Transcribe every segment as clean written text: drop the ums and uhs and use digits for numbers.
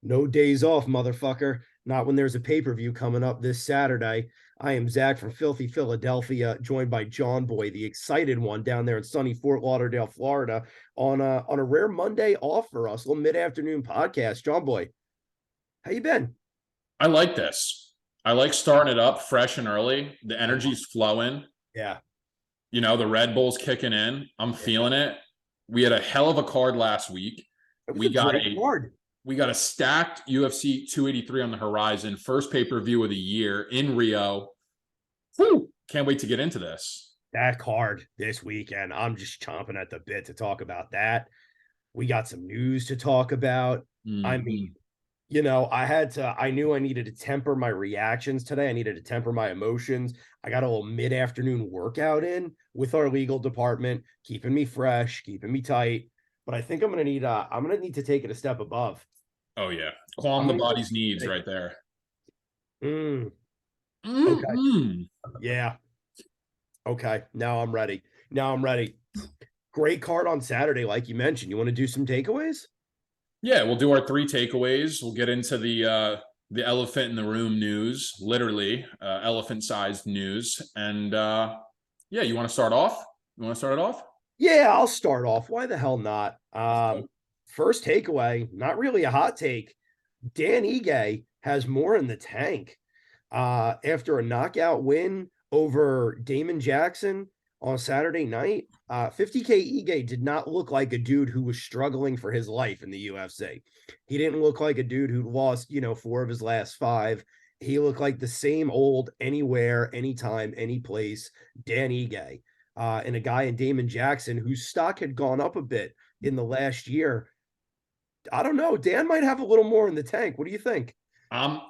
No days off, motherfucker. Not when there's a pay-per-view coming up this Saturday. I am Zach from Filthy Philadelphia, joined by John Boy, the excited one down there in sunny Fort Lauderdale, Florida, on a rare Monday off for us, a little mid-afternoon podcast. John Boy, how you been? I like this. I like starting it up fresh and early. The I love energy's flowing. Yeah, The Red Bull's kicking in. I'm yeah. feeling it. We had a hell of a card last week. It was We a got great a card. we got a stacked UFC 283 on the horizon. First pay-per-view of the year in Rio. Whew. Can't wait to get into this. That card this weekend. I'm just chomping at the bit to talk about that. We got some news to talk about. I mean, Mhm. I knew I needed to temper my reactions today. I needed to temper my emotions. I got a little mid-afternoon workout in with our legal department, keeping me fresh, keeping me tight. But I think I'm gonna need to take it a step above. Oh yeah. Calm I'm the gonna body's needs say, right there. mm, okay, Mm-mm. yeah, okay. Now I'm ready. Now I'm ready. Great card on Saturday, like you mentioned. You want to do some takeaways? Yeah, we'll do our three takeaways. We'll get into the elephant in the room news, literally elephant-sized news. And yeah, you want to start off? You want to start it off? Yeah, I'll start off. Why the hell not? Let's go. First takeaway, not really a hot take. Dan Ige has more in the tank. After a knockout win over Damon Jackson on Saturday night, 50K Ige did not look like a dude who was struggling for his life in the UFC. He didn't look like a dude who lost, four of his last five. He looked like the same old anywhere, anytime, any place Dan Ige. And a guy in Damon Jackson whose stock had gone up a bit in the last year. I don't know. Dan might have a little more in the tank. What do you think? I'm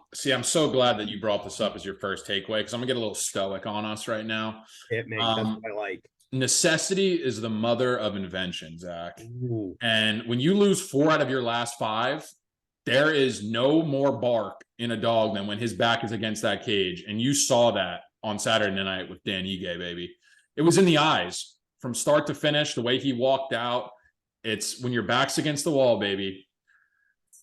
so glad that you brought this up as your first takeaway because I'm gonna get a little stoic on us right now. Hit me. That's Um, what I like. Necessity is the mother of invention, Zach. Ooh, And when you lose four out of your last five, there is no more bark in a dog than when his back is against that cage. And you saw that on Saturday night with Dan Ige, baby. It was in the eyes from start to finish, the way he walked out. It's when your back's against the wall, baby.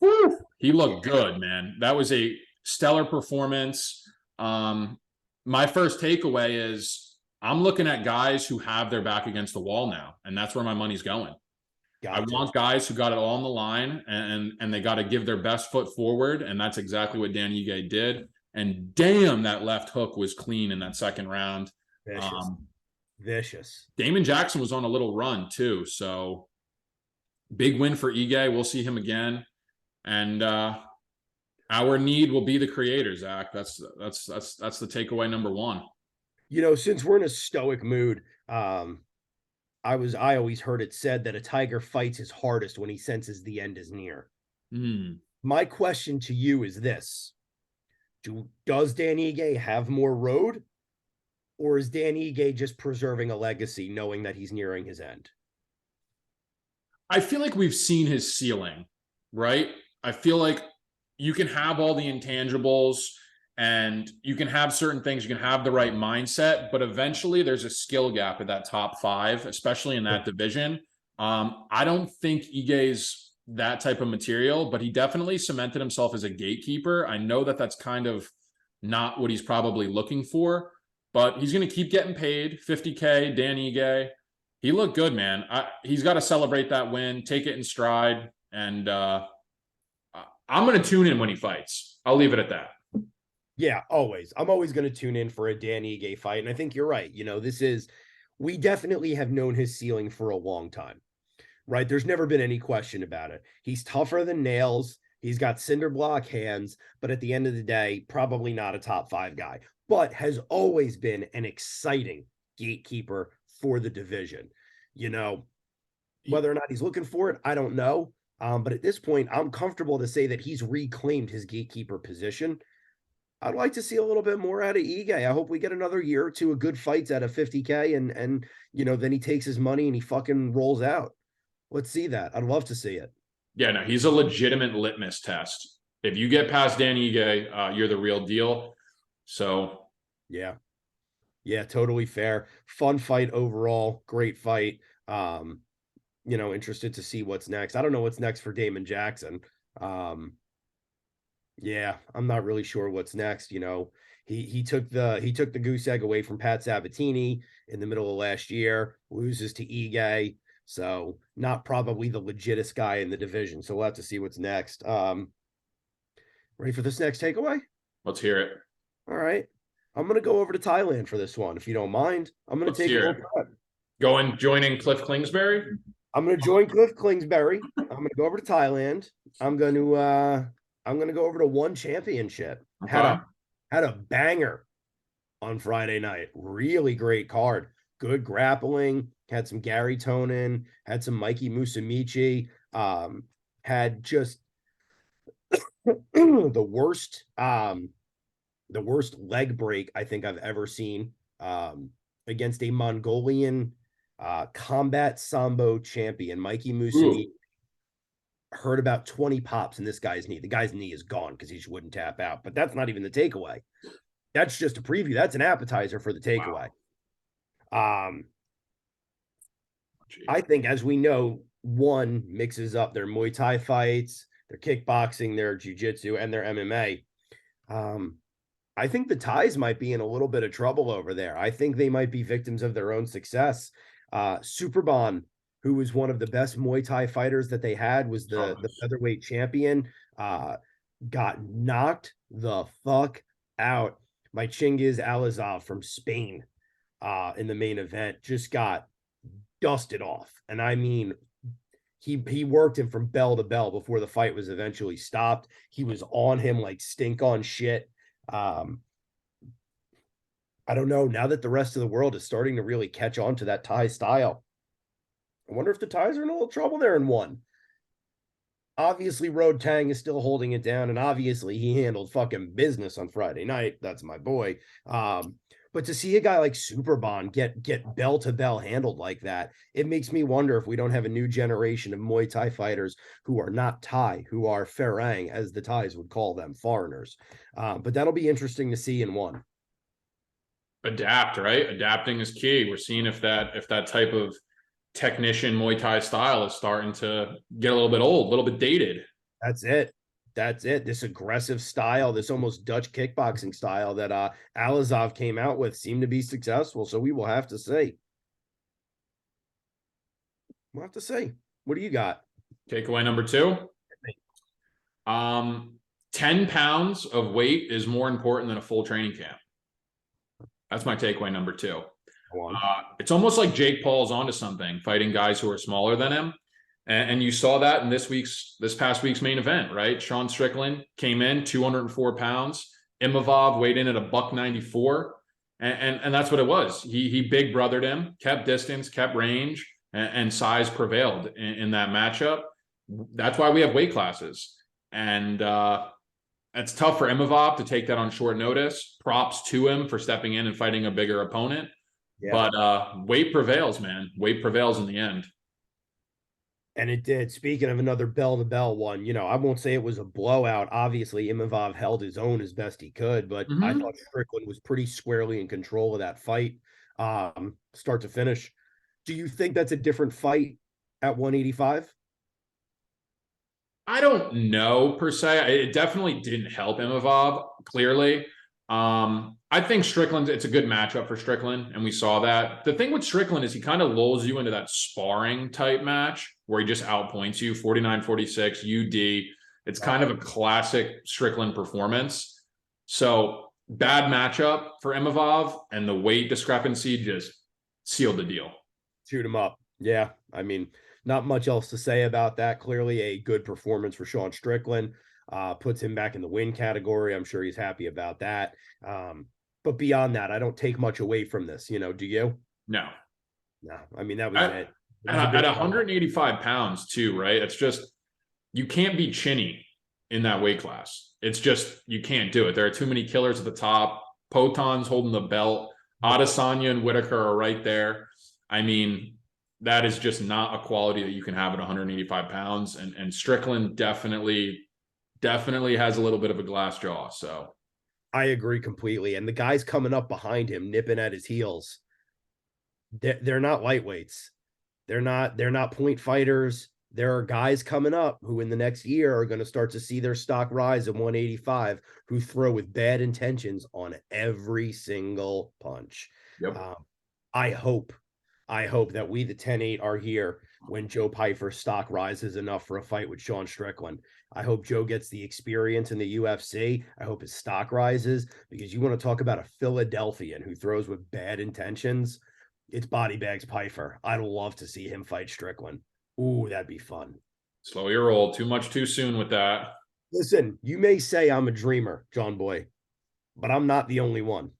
Whew, he looked yeah. good, man. That was a stellar performance. Um, my first takeaway is I'm looking at guys who have their back against the wall now, and that's where my money's going. I Got to. want guys who got it all on the line and they got to give their best foot forward. And that's exactly what Dan Ige did. And damn, that left hook was clean in that second round. Vicious. Um, Vicious. Damon Jackson was on a little run too. So big win for Ige. We'll see him again. And our need will be the creator, Zach. That's the takeaway number one. Since we're in a stoic mood, I always heard it said that a tiger fights his hardest when he senses the end is near. Mm. My question to you is this. Does Dan Ige have more road? Or is Dan Ige just preserving a legacy knowing that he's nearing his end? I feel like we've seen his ceiling, right? I feel like you can have all the intangibles and you can have certain things, you can have the right mindset, but eventually there's a skill gap at that top five, especially in that division. I don't think Ige's that type of material, but he definitely cemented himself as a gatekeeper. I know that that's kind of not what he's probably looking for, but he's going to keep getting paid 50K. Dan Ige, he looked good, man. He's got to celebrate that win, take it in stride, and I'm going to tune in when he fights. I'll leave it at that. Yeah, always. I'm always going to tune in for a Dan Ige fight. And I think you're right. We definitely have known his ceiling for a long time, right? There's never been any question about it. He's tougher than nails. He's got cinder block hands, but at the end of the day, probably not a top five guy, but has always been an exciting gatekeeper for the division. You know, whether or not he's looking for it, I don't know. But at this point, I'm comfortable to say that he's reclaimed his gatekeeper position. I'd like to see a little bit more out of Ige. I hope we get another year or two of good fights out of 50K and then he takes his money and he fucking rolls out. Let's see that. I'd love to see it. Yeah, no, he's a legitimate litmus test. If you get past Dan Ige, you're the real deal. So, Yeah. Yeah, totally fair. Fun fight overall. Great fight. Interested to see what's next. I don't know what's next for Damon Jackson. Um, Yeah, I'm not really sure what's next. He took the goose egg away from Pat Sabatini in the middle of last year, loses to Ige, so not probably the legitest guy in the division. So we'll have to see what's next. Ready for this next takeaway? Let's hear it. All right. I'm gonna go over to Thailand for this one, if you don't mind. I'm gonna Let's take a hear little it. trip. Joining Cliff Kingsbury. I'm gonna join Cliff Kingsbury. I'm gonna go over to Thailand. I'm gonna go over to One Championship. Had Okay. a had a banger on Friday night. Really great card. Good grappling. Had some Gary Tonin. Had some Mikey Musamichi. Had just the worst leg break I think I've ever seen against a Mongolian combat sambo champion. Mikey Musami Ooh, heard about 20 pops in this guy's knee. The guy's knee is gone because he just wouldn't tap out. But that's not even the takeaway. That's just a preview. That's an appetizer for the takeaway. wow. Um, Gee. I think, as we know, one mixes up their Muay Thai fights, their kickboxing, their jiu-jitsu, and their MMA. Um, I think the Thais might be in a little bit of trouble over there. I think they might be victims of their own success. Superbon, who was one of the best Muay Thai fighters that they had, was the Toughness. featherweight champion. Got knocked the fuck out by Chingiz Alizov from Spain in the main event. Just got dusted off. And I mean, he worked him from bell to bell before the fight was eventually stopped. He was on him like stink on shit. Um, I don't know. Now that the rest of the world is starting to really catch on to that Thai style, I wonder if the Thais are in a little trouble there in one. Obviously, Road Tang is still holding it down, and obviously he handled fucking business on Friday night. That's my boy. But to see a guy like Superbon get bell to bell handled like that, it makes me wonder if we don't have a new generation of Muay Thai fighters who are not Thai, who are Farang, as the Thais would call them, foreigners. But that'll be interesting to see in one. Adapt, right? Adapting is key. We're seeing if that type of technician Muay Thai style is starting to get a little bit old, a little bit dated. That's it. That's it. This aggressive style, this almost Dutch kickboxing style that Alizov came out with seemed to be successful. So we will have to see. We'll have to see. What do you got? Takeaway number two. Um, 10 pounds of weight is more important than a full training camp. That's my takeaway number two. Go on. It's almost like Jake Paul's onto something, fighting guys who are smaller than him. And you saw that in this past week's main event, right? Sean Strickland came in 204 pounds. Imavov weighed in at a buck 94. And that's what it was. He big brothered him, kept distance, kept range, and size prevailed in that matchup. That's why we have weight classes. And it's tough for Imavov to take that on short notice. Props to him for stepping in and fighting a bigger opponent. Yeah. But weight prevails, man. Weight prevails in the end. And it did. Speaking of another bell to bell one, I won't say it was a blowout. Obviously, Imavov held his own as best he could, but I Mm-hmm. thought Strickland was pretty squarely in control of that fight, start to finish. Do you think that's a different fight at 185? I don't know per se. It definitely didn't help Imavov, clearly. I think Strickland, it's a good matchup for Strickland, and we saw that. The thing with Strickland is he kind of lulls you into that sparring type match where he just outpoints you 49-46 UD. It's kind of a classic Strickland performance. So bad matchup for Imavov, and the weight discrepancy just sealed the deal. Shoot him up. Yeah. I mean, not much else to say about that. Clearly, a good performance for Sean Strickland. Puts him back in the win category. I'm sure he's happy about that. But beyond that, I don't take much away from this. Do you? No. No. I mean, that was At, it. It was a at bit 185 pounds, too, right? It's just, you can't be chinny in that weight class. It's just, you can't do it. There are too many killers at the top. Poton's holding the belt. Adesanya and Whitaker are right there. I mean, that is just not a quality that you can have at 185 pounds. And Strickland definitely has a little bit of a glass jaw. So I agree completely. And the guys coming up behind him, nipping at his heels, they're not lightweights. They're not point fighters. there are guys coming up who in the next year are going to start to see their stock rise at 185 who throw with bad intentions on every single punch. Yep. Um, I hope, I hope that we, the 10-8, are here when Joe Pyfer's stock rises enough for a fight with Sean Strickland. I hope Joe gets the experience in the UFC. I hope his stock rises because you want to talk about a Philadelphian who throws with bad intentions. It's Body Bags Pyfer. I'd love to see him fight Strickland. Ooh, that'd be fun. Slow your roll. Too much too soon with that. Listen, you may say I'm a dreamer, John Boy, but I'm not the only one.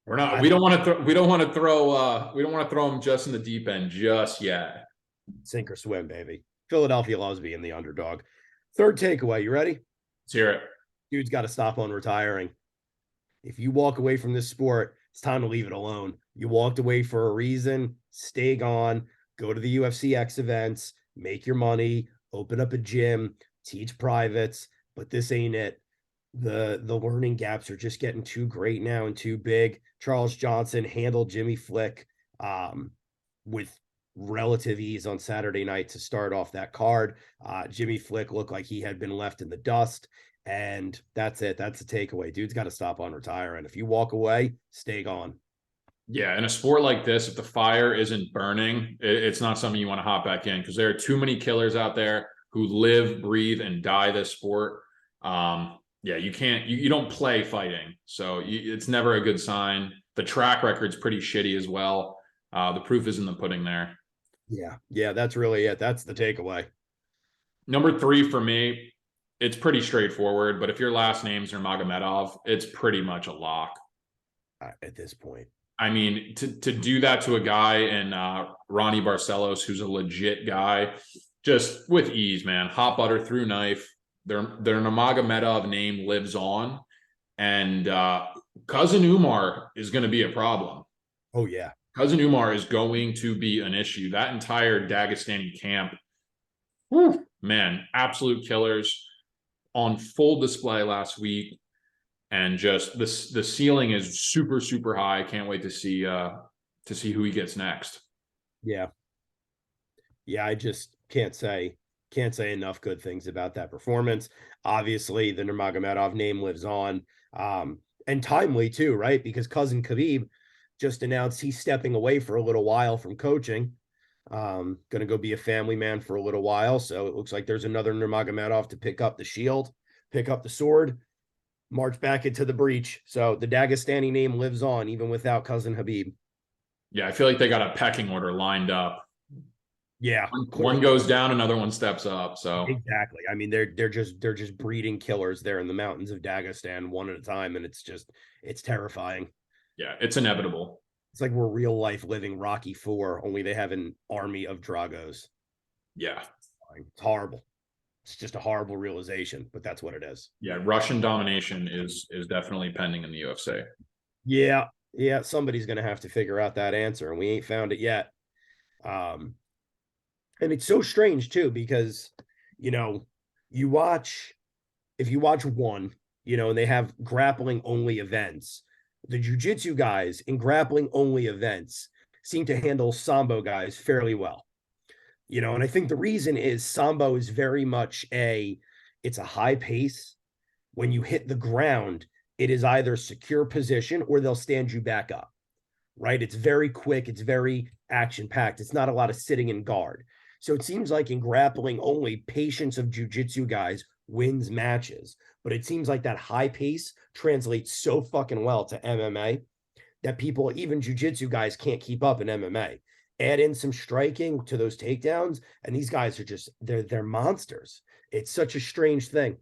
We're not. I We don't think want to. We don't want to throw. We don't want to throw him just in the deep end just yet. sink or swim, baby. Philadelphia loves being the underdog. Third takeaway, you ready? Let's hear it. Dude's got to stop on retiring. If you walk away from this sport, it's time to leave it alone. You walked away for a reason. Stay gone. Go to the UFC X events. Make your money. Open up a gym. Teach privates. But this ain't it. The learning gaps are just getting too great now and too big. Charles Johnson handled Jimmy Flick with relative ease on Saturday night to start off that card. Jimmy Flick looked like he had been left in the dust. And that's it. That's the takeaway. Dude's got to stop on retiring. If you walk away, stay gone. Yeah, in a sport like this, if the fire isn't burning, it's not something you want to hop back in because there are too many killers out there who live, breathe, and die this sport. Yeah, you can't. You don't play fighting, so it's never a good sign. The track record's pretty shitty as well. The proof is in the pudding there. Yeah, that's really it. That's the takeaway. Number 3 for me, it's pretty straightforward. But if your last name's Nurmagomedov, it's pretty much a lock. At this point, I mean, to do that to a guy in Ronnie Barcelos, who's a legit guy, just with ease, man. Hot butter through knife. Their Nurmagomedov name lives on, and Cousin Umar is going to be a problem. oh yeah, Cousin Umar is going to be an issue. That entire Dagestani camp, whew, man, absolute killers on full display last week. And just the ceiling is super, super high. I can't wait to see who he gets next. yeah. I just can't say enough good things about that performance. Obviously, the Nurmagomedov name lives on, and timely too, right? Because cousin Khabib just announced he's stepping away for a little while from coaching. Going to go be a family man for a little while. So it looks like there's another Nurmagomedov to pick up the shield, pick up the sword, march back into the breach. So the Dagestani name lives on even without cousin Khabib. Yeah, I feel like they got a pecking order lined up. Yeah, one goes down, another one steps up. So exactly. I mean, they're just breeding killers there in the mountains of Dagestan one at a time, and it's terrifying. Yeah, it's inevitable. It's like we're real life living Rocky IV, only they have an army of Dragos. Yeah, It's horrible. It's just a horrible realization, but that's what it is. yeah. Russian domination is definitely pending in the UFC. Yeah. Somebody's gonna have to figure out that answer, and we ain't found it yet. And it's so strange too, because you know, you watch if you watch one, and they have grappling only events, the jujitsu guys in grappling only events seem to handle sambo guys fairly well. And I think the reason is sambo is very much it's a high pace. When you hit the ground, it is either secure position or they'll stand you back up, right? It's very quick. It's very action packed. It's not a lot of sitting in guard. So it seems like in grappling only, patience of jujitsu guys wins matches. But it seems like that high pace translates so fucking well to MMA that people, even jujitsu guys, can't keep up in MMA. Add in some striking to those takedowns, and these guys are they're monsters. It's such a strange thing.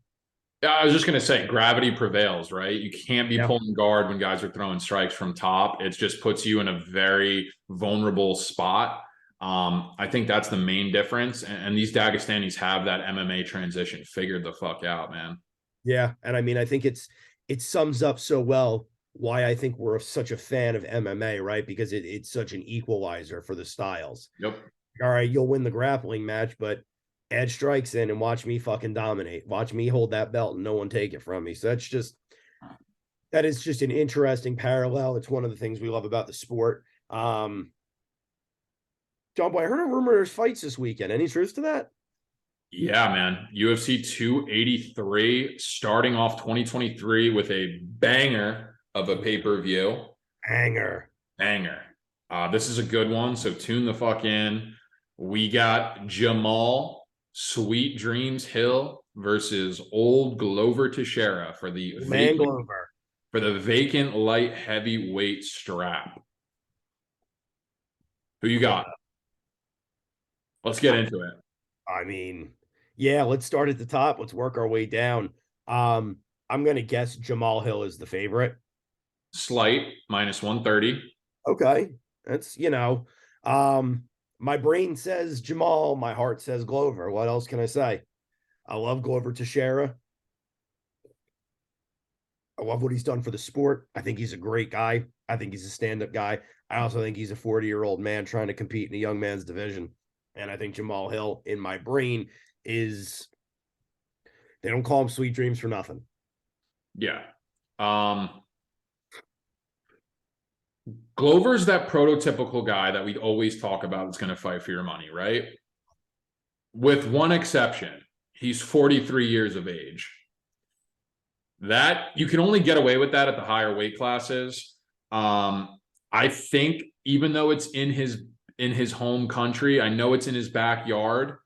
I was just going to say gravity prevails, right? You can't be Yeah. pulling guard when guys are throwing strikes from top. It just puts you in a very vulnerable spot. I think that's the main difference. And these Dagestanis have that MMA transition figured the fuck out, man. Yeah. And I mean, I think it sums up so well why I think we're such a fan of MMA, right? Because it's such an equalizer for the styles. Yep. All right, you'll win the grappling match, but add strikes in and watch me fucking dominate. Watch me hold that belt and no one take it from me. So that is just an interesting parallel. It's one of the things we love about the sport. John Boy, I heard a rumor there's fights this weekend. Any truth to that? Yeah, man. UFC 283 starting off 2023 with a banger of a pay-per-view. Hanger. Banger. This is a good one, so tune the fuck in. We got Jamal Sweet Dreams Hill versus Old Glover Teixeira Man Glover. for the vacant light heavyweight strap. Who you Yeah. got? Let's get into it. I mean, yeah, let's start at the top. Let's work our way down. Um, I'm gonna guess Jamal Hill is the favorite. Slight -130. Okay. That's, um, my brain says Jamal, my heart says Glover. What else can I say? I love Glover Teixeira. I love what he's done for the sport. I think he's a great guy. I think he's a stand-up guy. I also think he's a 40-year-old man trying to compete in a young man's division. And I think Jamal Hill, in my brain, is they don't call him Sweet Dreams for nothing. Yeah. Glover's that prototypical guy that we always talk about that's going to fight for your money, right? With one exception, he's 43 years of age. That you can only get away with that at the higher weight classes. I think even though it's in his home country, I know it's in his backyard.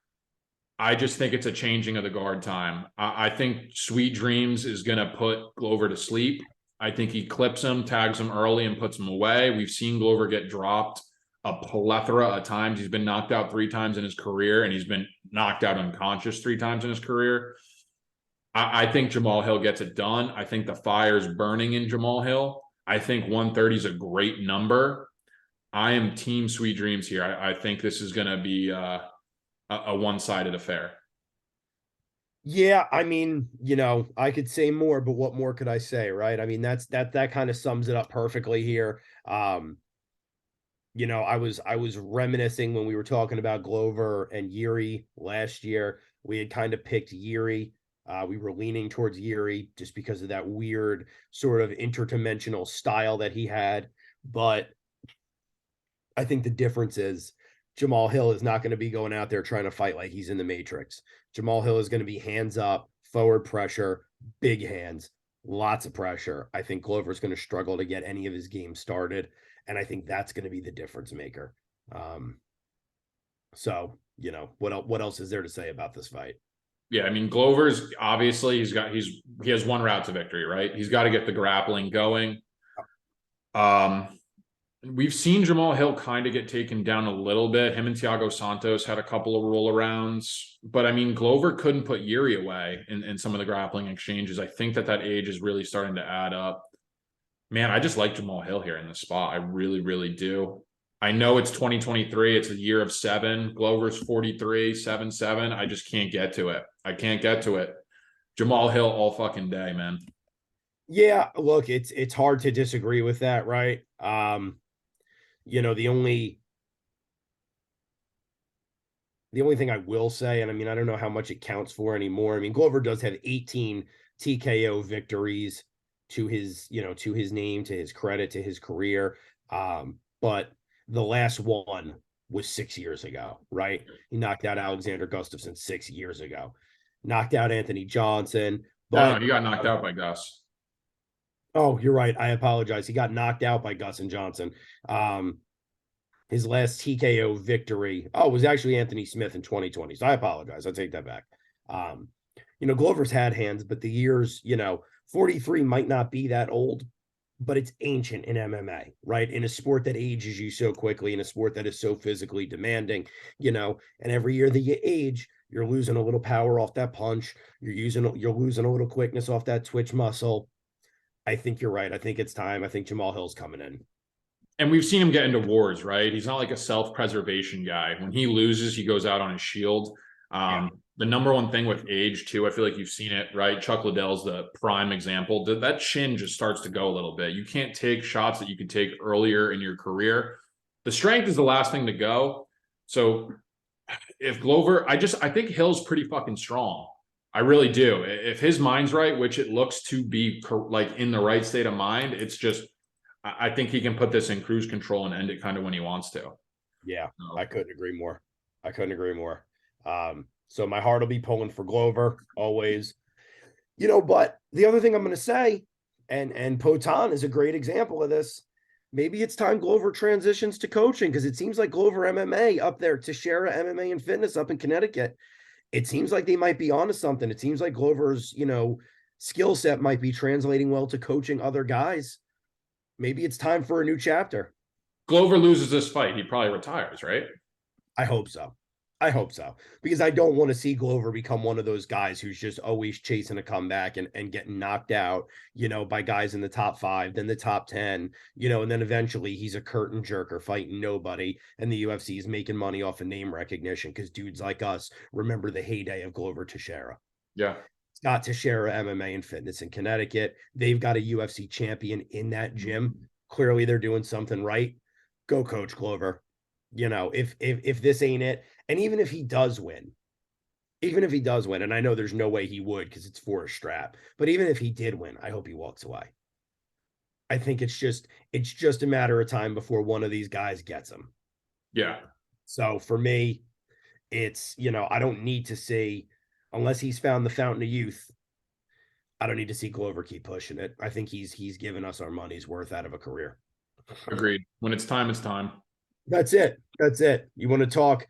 I just think it's a changing of the guard time. I think Sweet Dreams is going to put Glover to sleep. I think he clips him, tags him early, and puts him away. We've seen Glover get dropped a plethora of times. He's been knocked out 3 times in his career, and he's been knocked out unconscious 3 times in his career. I think Jamal Hill gets it done. I think the fire's burning in Jamal Hill. I think 130 is a great number. I am team Sweet Dreams here. I think this is going to be a one-sided affair. Yeah, I mean, I could say more, but what more could I say, right? I mean, that kind of sums it up perfectly here. I was reminiscing when we were talking about Glover and Yuri last year. We had kind of picked Yuri. We were leaning towards Yuri just because of that weird sort of interdimensional style that he had. But I think the difference is Jamal Hill is not going to be going out there trying to fight like he's in the Matrix. Jamal Hill is going to be hands up, forward pressure, big hands, lots of pressure. I think Glover's going to struggle to get any of his games started. And I think that's going to be the difference maker. What else is there to say about this fight? Yeah, I mean Glover's obviously he has one route to victory, right? He's got to get the grappling going. Um, we've seen Jamal Hill kind of get taken down a little bit. Him and Thiago Santos had a couple of roll arounds, but I mean Glover couldn't put Yuri away in some of the grappling exchanges. I think that age is really starting to add up. Man, I just like Jamal Hill here in this spot. I really, really do. I know it's 2023. It's a year of 7. Glover's 43, 7-7. I just can't get to it. I can't get to it. Jamal Hill all fucking day, man. Yeah, look, it's hard to disagree with that, right? The only thing I will say, and I mean, I don't know how much it counts for anymore. I mean, Glover does have 18 TKO victories to his name, to his credit, to his career. But the last one was 6 years ago, right? He knocked out Alexander Gustafsson 6 years ago, knocked out Anthony Johnson, No, but he got knocked out by Gus. oh, you're right. I apologize. He got knocked out by Gus and Johnson. Um, his last TKO victory, was actually Anthony Smith in 2020. So I apologize. I take that back. Glover's had hands, but the years, 43 might not be that old, but it's ancient in MMA, right? In a sport that ages you so quickly, in a sport that is so physically demanding, and every year that you age, you're losing a little power off that punch. You're losing a little quickness off that twitch muscle. I think you're right. I think it's time. I think Jamal Hill's coming in. And we've seen him get into wars, right? He's not like a self-preservation guy. When he loses, he goes out on his shield. Yeah. The number one thing with age, too, I feel like you've seen it, right? Chuck Liddell's the prime example. That chin just starts to go a little bit. You can't take shots that you could take earlier in your career. The strength is the last thing to go. So if Glover, I think Hill's pretty fucking strong. I really do. If his mind's right, which it looks to be like in the right state of mind, it's just I think he can put this in cruise control and end it kind of when he wants to. Yeah, So, I couldn't agree more. I couldn't agree more. So my heart will be pulling for Glover always. But the other thing I'm going to say, and Potan is a great example of this. Maybe it's time Glover transitions to coaching because it seems like Glover MMA up there, Teixeira MMA and Fitness up in Connecticut. It seems like they might be onto something. It seems like Glover's, skill set might be translating well to coaching other guys. Maybe it's time for a new chapter. Glover loses this fight, he probably retires, right? I hope so. I hope so. Because I don't want to see Glover become one of those guys who's just always chasing a comeback and getting knocked out, by guys in the top 5, then the top 10, and then eventually he's a curtain jerker fighting nobody. And the UFC is making money off of name recognition because dudes like us remember the heyday of Glover Teixeira. Yeah. Scott Teixeira MMA and Fitness in Connecticut. They've got a UFC champion in that gym. Clearly they're doing something right. Go coach Glover. If this ain't it, and even if he does win, and I know there's no way he would because it's for a strap, but even if he did win, I hope he walks away. I think it's just a matter of time before one of these guys gets him. Yeah. So for me, it's, I don't need to see, unless he's found the fountain of youth, I don't need to see Glover keep pushing it. I think he's given us our money's worth out of a career. Agreed. When it's time, it's time. That's it. That's it. You want to talk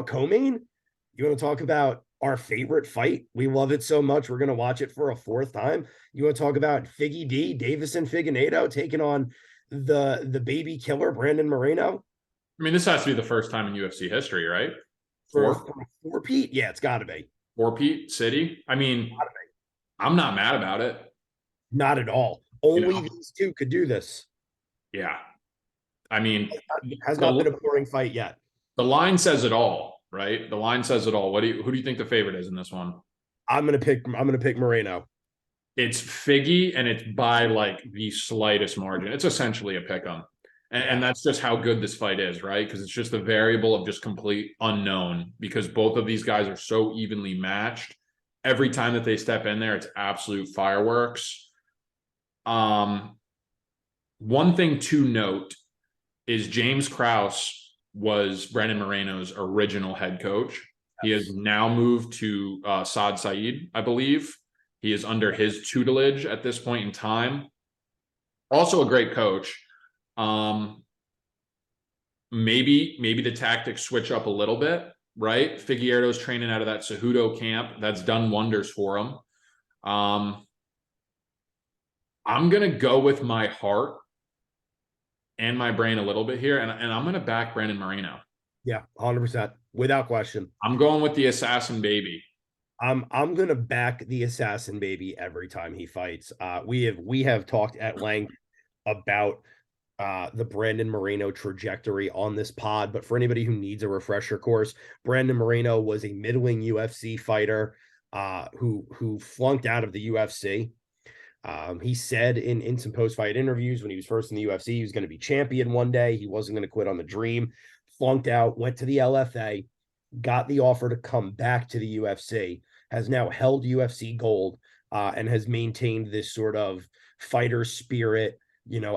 co-main? You want to talk about our favorite fight? We love it so much. We're going to watch it for a 4th time. You want to talk about Figgy D, Davison Figueiredo taking on the baby killer, Brandon Moreno? I mean, this has to be the first time in UFC history, right? For Pete? Yeah, it's got to be. For Pete City? I mean, I'm not mad about it. Not at all. Only these two could do this. Yeah. I mean, has not been a boring fight yet. The line says it all, right? The line says it all. Who do you think the favorite is in this one? I'm gonna pick Moreno. It's Figgy, and it's by like the slightest margin. It's essentially a pick 'em. And that's just how good this fight is, right? Because it's just a variable of just complete unknown because both of these guys are so evenly matched. Every time that they step in there, it's absolute fireworks. One thing to note is James Krause was Brandon Moreno's original head coach. He has now moved to Saad Saeed, I believe. He is under his tutelage at this point in time. Also a great coach. Maybe the tactics switch up a little bit, right? Figueiredo's training out of that Cejudo camp. That's done wonders for him. I'm going to go with my heart and my brain a little bit here, and I'm going to back Brandon Moreno. Yeah, 100%, without question. I'm going with the assassin baby. I'm going to back the assassin baby every time he fights. We have talked at length about the Brandon Moreno trajectory on this pod, but for anybody who needs a refresher course, Brandon Moreno was a middling UFC fighter who flunked out of the UFC. He said in some post-fight interviews when he was first in the UFC, he was going to be champion one day. He wasn't going to quit on the dream. Flunked out, went to the LFA, got the offer to come back to the UFC, has now held UFC gold, and has maintained this sort of fighter spirit,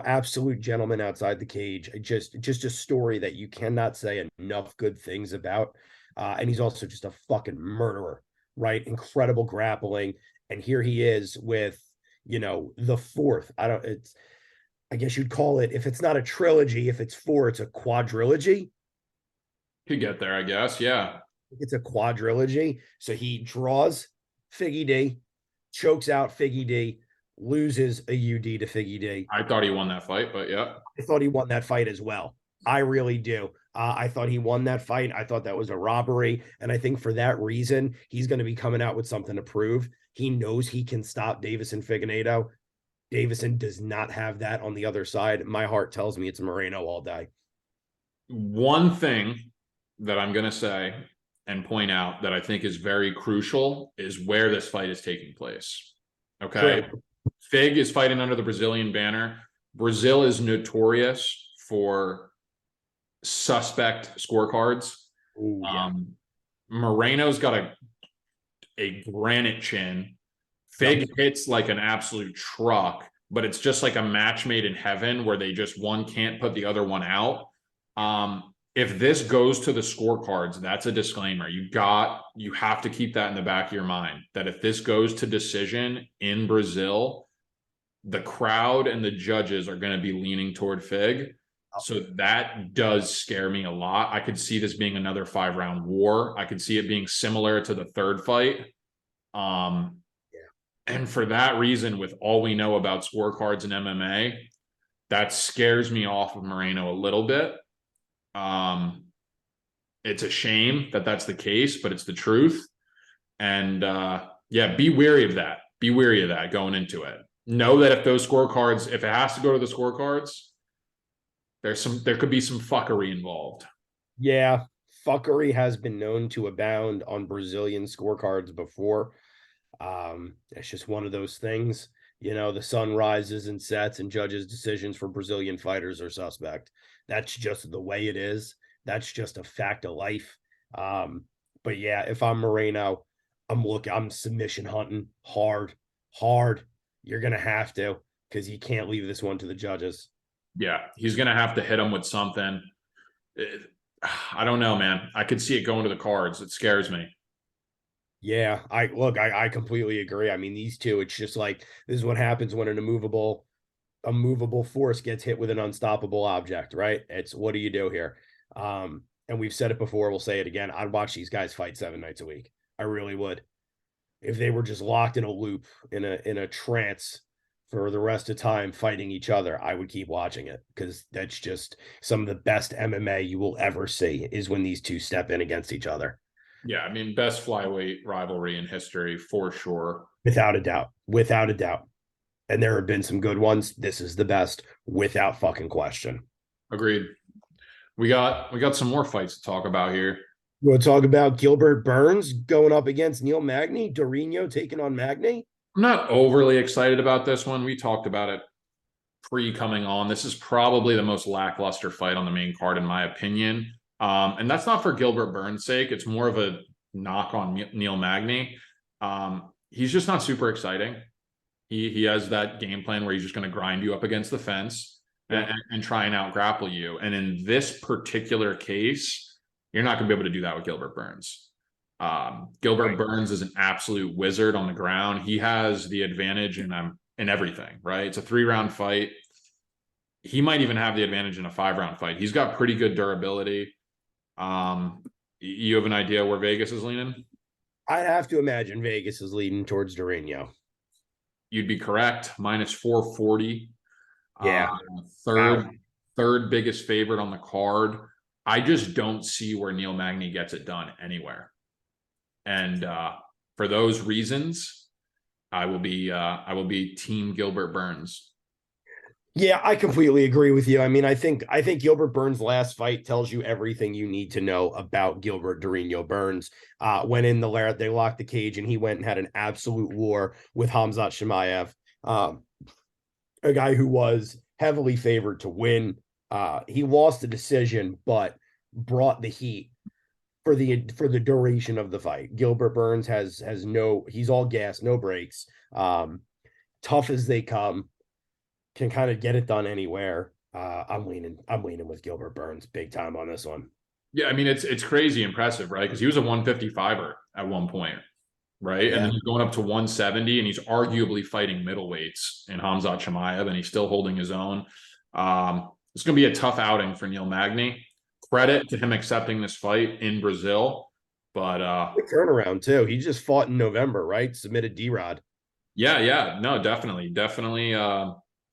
absolute gentleman outside the cage. Just a story that you cannot say enough good things about. And he's also just a fucking murderer, right? Incredible grappling. And here he is with, the 4th. I guess you'd call it, if it's not a trilogy, if it's 4, it's a quadrilogy. Could get there, I guess. Yeah. It's a quadrilogy. So he draws Figgy D, chokes out Figgy D, loses a UD to Figgy D. I thought he won that fight, but yeah. I thought he won that fight as well. I really do. I thought he won that fight. I thought that was a robbery. And I think for that reason, he's going to be coming out with something to prove. He knows he can stop Davison Figueiredo. Davison does not have that on the other side. My heart tells me it's Moreno all day. One thing that I'm going to say and point out that I think is very crucial is where this fight is taking place. Okay. Sure. Fig is fighting under the Brazilian banner. Brazil is notorious for suspect scorecards. Ooh, yeah. Moreno's got a granite chin. Fig hits like an absolute truck, but it's just like a match made in heaven where they just one can't put the other one out. if this goes to the scorecards, that's a disclaimer. You have to keep that in the back of your mind that if this goes to decision in Brazil, the crowd and the judges are going to be leaning toward Fig. So that does scare me a lot. I could see this being another 5-round war. I could see it being similar to the third fight. Um, and for that reason, with all we know about scorecards and MMA, that scares me off of Moreno a little bit. It's a shame that that's the case, but it's the truth. And yeah, be wary of that. Be wary of that going into it. Know that if those scorecards, if it has to go to the scorecards, there could be some fuckery involved. Yeah, fuckery has been known to abound on Brazilian scorecards before. It's just one of those things. You know, the sun rises and sets, and judges' decisions for Brazilian fighters are suspect. That's just the way it is. That's just a fact of life. Um, but yeah, if I'm Moreno, I'm submission hunting hard, hard. You're gonna have to because you can't leave this one to the judges. Yeah, he's going to have to hit him with something. I don't know, man. I could see it going to the cards. It scares me. Yeah, I completely agree. I mean, these two, it's just like this is what happens when an immovable force gets hit with an unstoppable object, right? It's what do you do here? And we've said it before, we'll say it again. I'd watch these guys fight 7 nights a week. I really would. If they were just locked in a loop, in a trance for the rest of time fighting each other, I would keep watching it because that's just some of the best MMA you will ever see is when these two step in against each other. Yeah, I mean, best flyweight rivalry in history for sure. Without a doubt. Without a doubt. And there have been some good ones. This is the best without fucking question. Agreed. We got some more fights to talk about here. We'll talk about Gilbert Burns going up against Neil Magny, Dorino taking on Magny. I'm not overly excited about this one. We talked about it pre coming on. This is probably the most lackluster fight on the main card, in my opinion. And that's not for Gilbert Burns' sake. It's more of a knock on Neil Magny. He's just not super exciting. He has that game plan where he's just going to grind you up against the fence and try and out grapple you. And in this particular case, you're not going to be able to do that with Gilbert Burns. Gilbert Burns is an absolute wizard on the ground. He has the advantage in everything, right? It's a 3-round fight. He might even have the advantage in a 5-round fight. He's got pretty good durability. You have an idea where Vegas is leaning? I'd have to imagine Vegas is leading towards Dorino. You'd be correct. Minus 440. Yeah. Third biggest favorite on the card. I just don't see where Neil Magny gets it done anywhere. And for those reasons, I will be team Gilbert Burns. Yeah, I completely agree with you. I mean, I think Gilbert Burns' last fight tells you everything you need to know about Gilbert Dorino Burns. Went in they locked the cage, and he went and had an absolute war with Khamzat Chimaev, a guy who was heavily favored to win. He lost the decision, but brought the heat for the duration of the fight. Gilbert Burns he's all gas, no brakes. Tough as they come. Can kind of get it done anywhere. I'm leaning with Gilbert Burns big time on this one. Yeah, I mean it's crazy impressive, right? Because he was a 155er at one point, right? Yeah. And then he's going up to 170, and he's arguably fighting middleweights in Khamzat Chimaev, and he's still holding his own. It's going to be a tough outing for Neil Magny. Credit to him accepting this fight in Brazil, but turnaround too. He just fought in November, right? Submitted D-Rod. Yeah, no, definitely.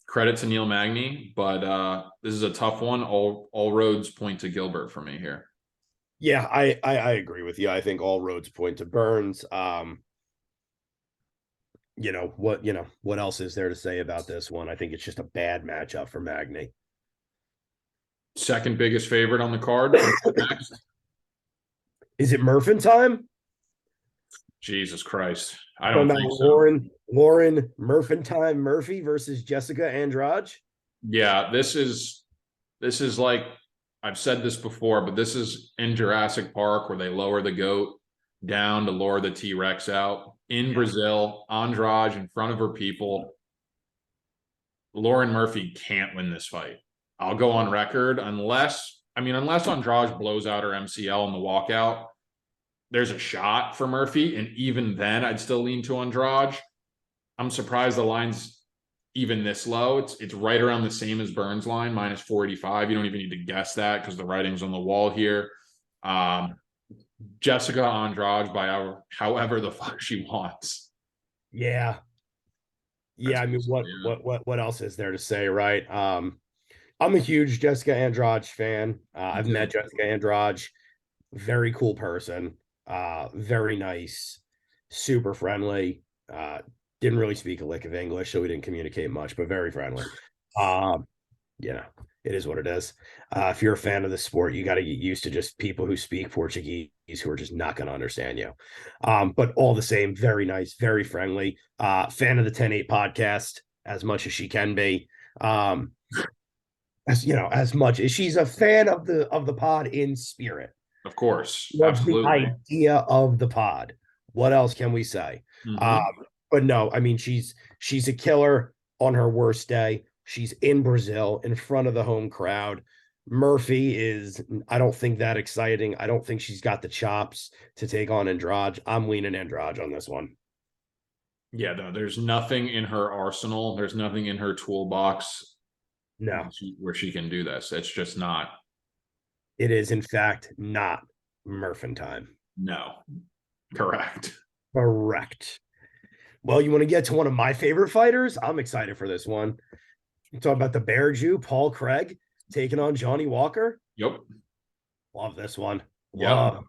Credit to Neil Magny, but this is a tough one. All roads point to Gilbert for me here. Yeah, I agree with you. I think all roads point to Burns. What else is there to say about this one? I think it's just a bad matchup for Magny. Second biggest favorite on the card. Is it Murphin time? Jesus Christ. I don't think so. Lauren Murphin time Murphy versus Jessica Andrade. Yeah, this is like, I've said this before, but this is in Jurassic Park where they lower the goat down to lure the T-Rex out. In Brazil, Andrade in front of her people. Lauren Murphy can't win this fight. I'll go on record unless I mean, unless Andrade blows out her MCL in the walkout, there's a shot for Murphy. And even then, I'd still lean to Andrade. I'm surprised the line's even this low. It's right around the same as Burns' line, minus 485. You don't even need to guess that because the writing's on the wall here. Jessica Andrade by however the fuck she wants. Yeah. That's Yeah, I mean, basically it. what else is there to say, right? I'm a huge Jessica Andrade fan. Me I've met too. Jessica Andrade, very cool person, very nice, super friendly. Didn't really speak a lick of English, so we didn't communicate much, but very friendly. Um, you know, it is what it is. If you're a fan of the sport, you got to get used to just people who speak Portuguese who are just not going to understand you. But all the same, very nice, very friendly. Fan of the 10-8 podcast as much as she can be. Um, as you know, as much as she's a fan of the pod in spirit. Of course. Loves the Absolutely. idea of the pod. What else can we say? Um, Mm-hmm. but no, I mean she's a killer on her worst day. She's in Brazil in front of the home crowd. Murphy is, I don't think that exciting. I don't think she's got the chops to take on Andrade. I'm leaning Andrade on this one. Yeah, no, there's nothing in her arsenal. There's nothing in her toolbox No, where she can do this. It's just not. it is in fact not Murphin time. No. Correct. Correct. Well, you want to get to one of my favorite fighters? I'm excited for this one. You talk about the Bear Jew, Paul Craig, taking on Johnny Walker. Yep. Love this one. Yep. Love.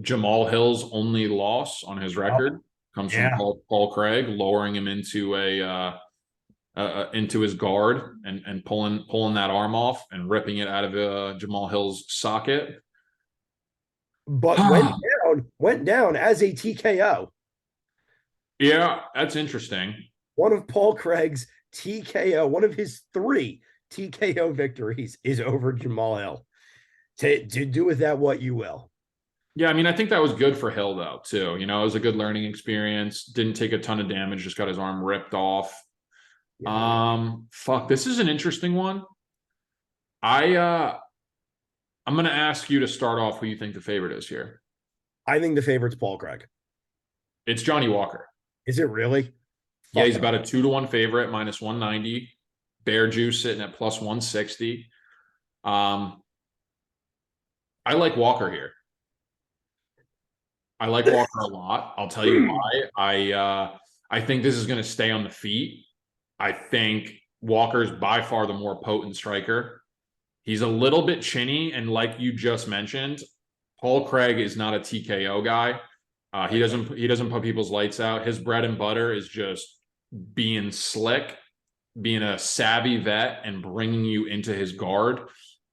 Jamal Hill's only loss on his record Oh, comes from yeah. Paul Craig lowering him into his guard and pulling that arm off and ripping it out of Jamal Hill's socket. But went down as a TKO. Yeah, that's interesting. One of Paul Craig's TKO, one of his 3 TKO victories is over Jamal Hill. To do with that what you will. Yeah, I mean, I think that was good for Hill though, too. You know, it was a good learning experience. Didn't take a ton of damage, just got his arm ripped off. Yeah. Fuck, this is an interesting one. I'm gonna ask you to start off who you think the favorite is here. I think the favorite's Paul Craig. It's Johnny Walker. Is it really? Yeah, he's Fucking about a 2-1 favorite, minus 190. Bear Juice sitting at plus 160. Um, I like Walker here. I like Walker a lot. I'll tell you why. I think this is going to stay on the feet. I think Walker's by far the more potent striker. He's a little bit chinny, and like you just mentioned, Paul Craig is not a TKO guy. He doesn't put people's lights out. His bread and butter is just being slick, being a savvy vet, and bringing you into his guard.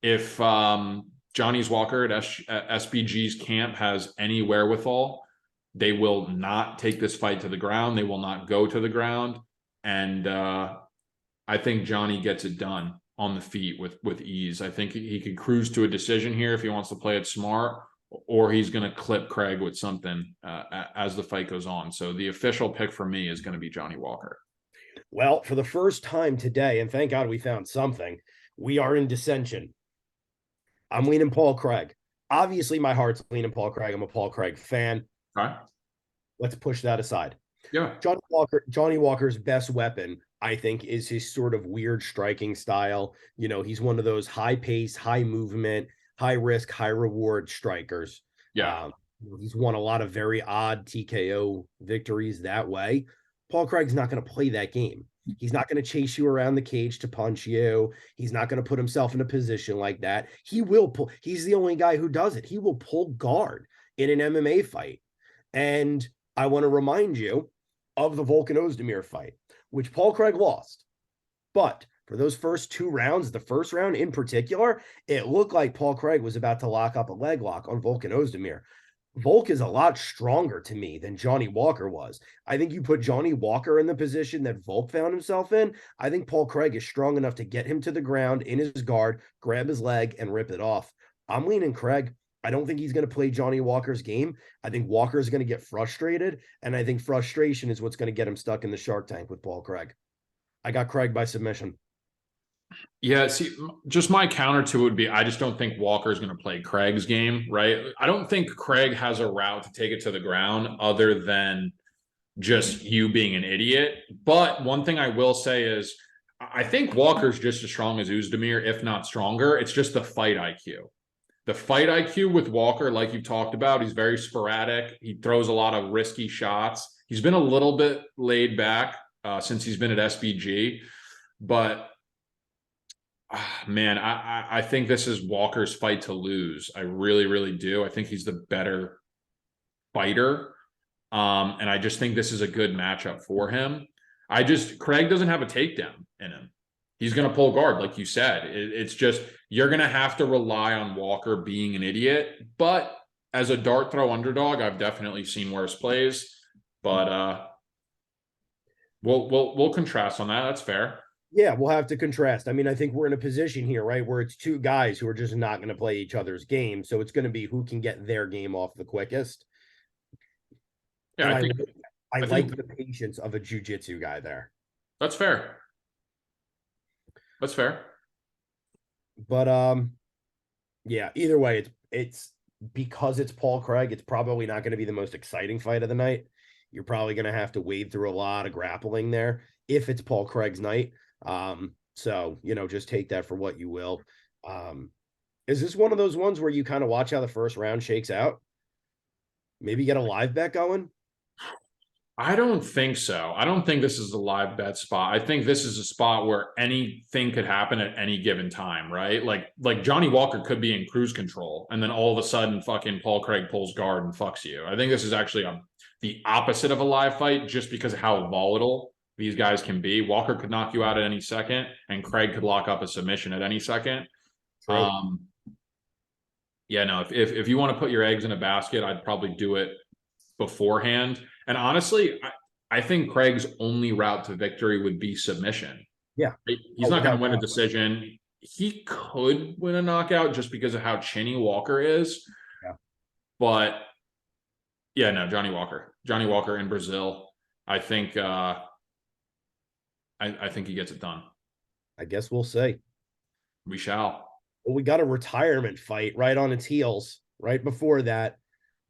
If Johnny's Walker at SBG's camp has any wherewithal, they will not take this fight to the ground. They will not go to the ground, and I think Johnny gets it done on the feet with ease. I think he could cruise to a decision here if he wants to play it smart, or he's going to clip Craig with something as the fight goes on. So the official pick for me is going to be Johnny Walker. Well, for the first time today, and thank God we found something, we are in dissension. I'm leaning Paul Craig. Obviously, my heart's leaning Paul Craig. I'm a Paul Craig fan. Okay. Let's push that aside. Yeah. Johnny Walker's best weapon, I think, is his sort of weird striking style. You know, he's one of those high pace, high movement, high risk, high reward strikers. Yeah. Um, he's won a lot of very odd TKO victories that way. Paul Craig's not going to play that game. He's not going to chase you around the cage to punch you. He's not going to put himself in a position like that. He will pull. He's the only guy who does it. He will pull guard in an MMA fight. And I want to remind you of the Volkan Ozdemir fight, which Paul Craig lost. But for those first 2 rounds, the first round in particular, it looked like Paul Craig was about to lock up a leg lock on Volkan Ozdemir. Volk is a lot stronger to me than Johnny Walker was. I think you put Johnny Walker in the position that Volk found himself in. I think Paul Craig is strong enough to get him to the ground in his guard, grab his leg, and rip it off. I'm leaning Craig. I don't think he's going to play Johnny Walker's game. I think Walker is going to get frustrated, and I think frustration is what's going to get him stuck in the Shark Tank with Paul Craig. I got Craig by submission. Yeah, see, just my counter to it would be I just don't think Walker's going to play Craig's game, right? I don't think Craig has a route to take it to the ground other than just you being an idiot. But one thing I will say is I think Walker's just as strong as Uzdemir, if not stronger. It's just the fight IQ. The fight IQ with Walker, like you talked about, he's very sporadic. He throws a lot of risky shots. He's been a little bit laid back since he's been at SBG, but man, I think this is Walker's fight to lose. I really, really do. I think he's the better fighter. And I just think this is a good matchup for him. Craig doesn't have a takedown in him. He's going to pull guard, like you said. It's just, you're going to have to rely on Walker being an idiot. But as a dart throw underdog, I've definitely seen worse plays. But we'll contrast on that. That's fair. Yeah, we'll have to contrast. I mean, I think we're in a position here, right, where it's two guys who are just not going to play each other's game. So it's going to be who can get their game off the quickest. Yeah, And I think I I like think the patience of a jujitsu guy there. that's fair. That's fair. But yeah, either way, it's because it's Paul Craig, it's probably not going to be the most exciting fight of the night. You're probably going to have to wade through a lot of grappling there if it's Paul Craig's night. So just take that for what you will. Is this one of those ones where you kind of watch how the first round shakes out? Maybe get a live bet going? I don't think so. I don't think this is a live bet spot. I think this is a spot where anything could happen at any given time, right? Like Johnny Walker could be in cruise control, and then all of a sudden, fucking Paul Craig pulls guard and fucks you. I think this is actually the opposite of a live fight, just because of how volatile these guys can be. Walker could knock you out at any second, and Craig could lock up a submission at any second. True. Um, yeah, no. If you want to put your eggs in a basket, I'd probably do it beforehand. And honestly, I think Craig's only route to victory would be submission. Yeah. He's Oh, not going without to win a decision. He could win a knockout just because of how chinny Walker is. yeah. But yeah, no, Johnny Walker. Johnny Walker in Brazil. I think I think he gets it done. I guess we'll see. We shall. Well, we got a retirement fight right on its heels. Right before that,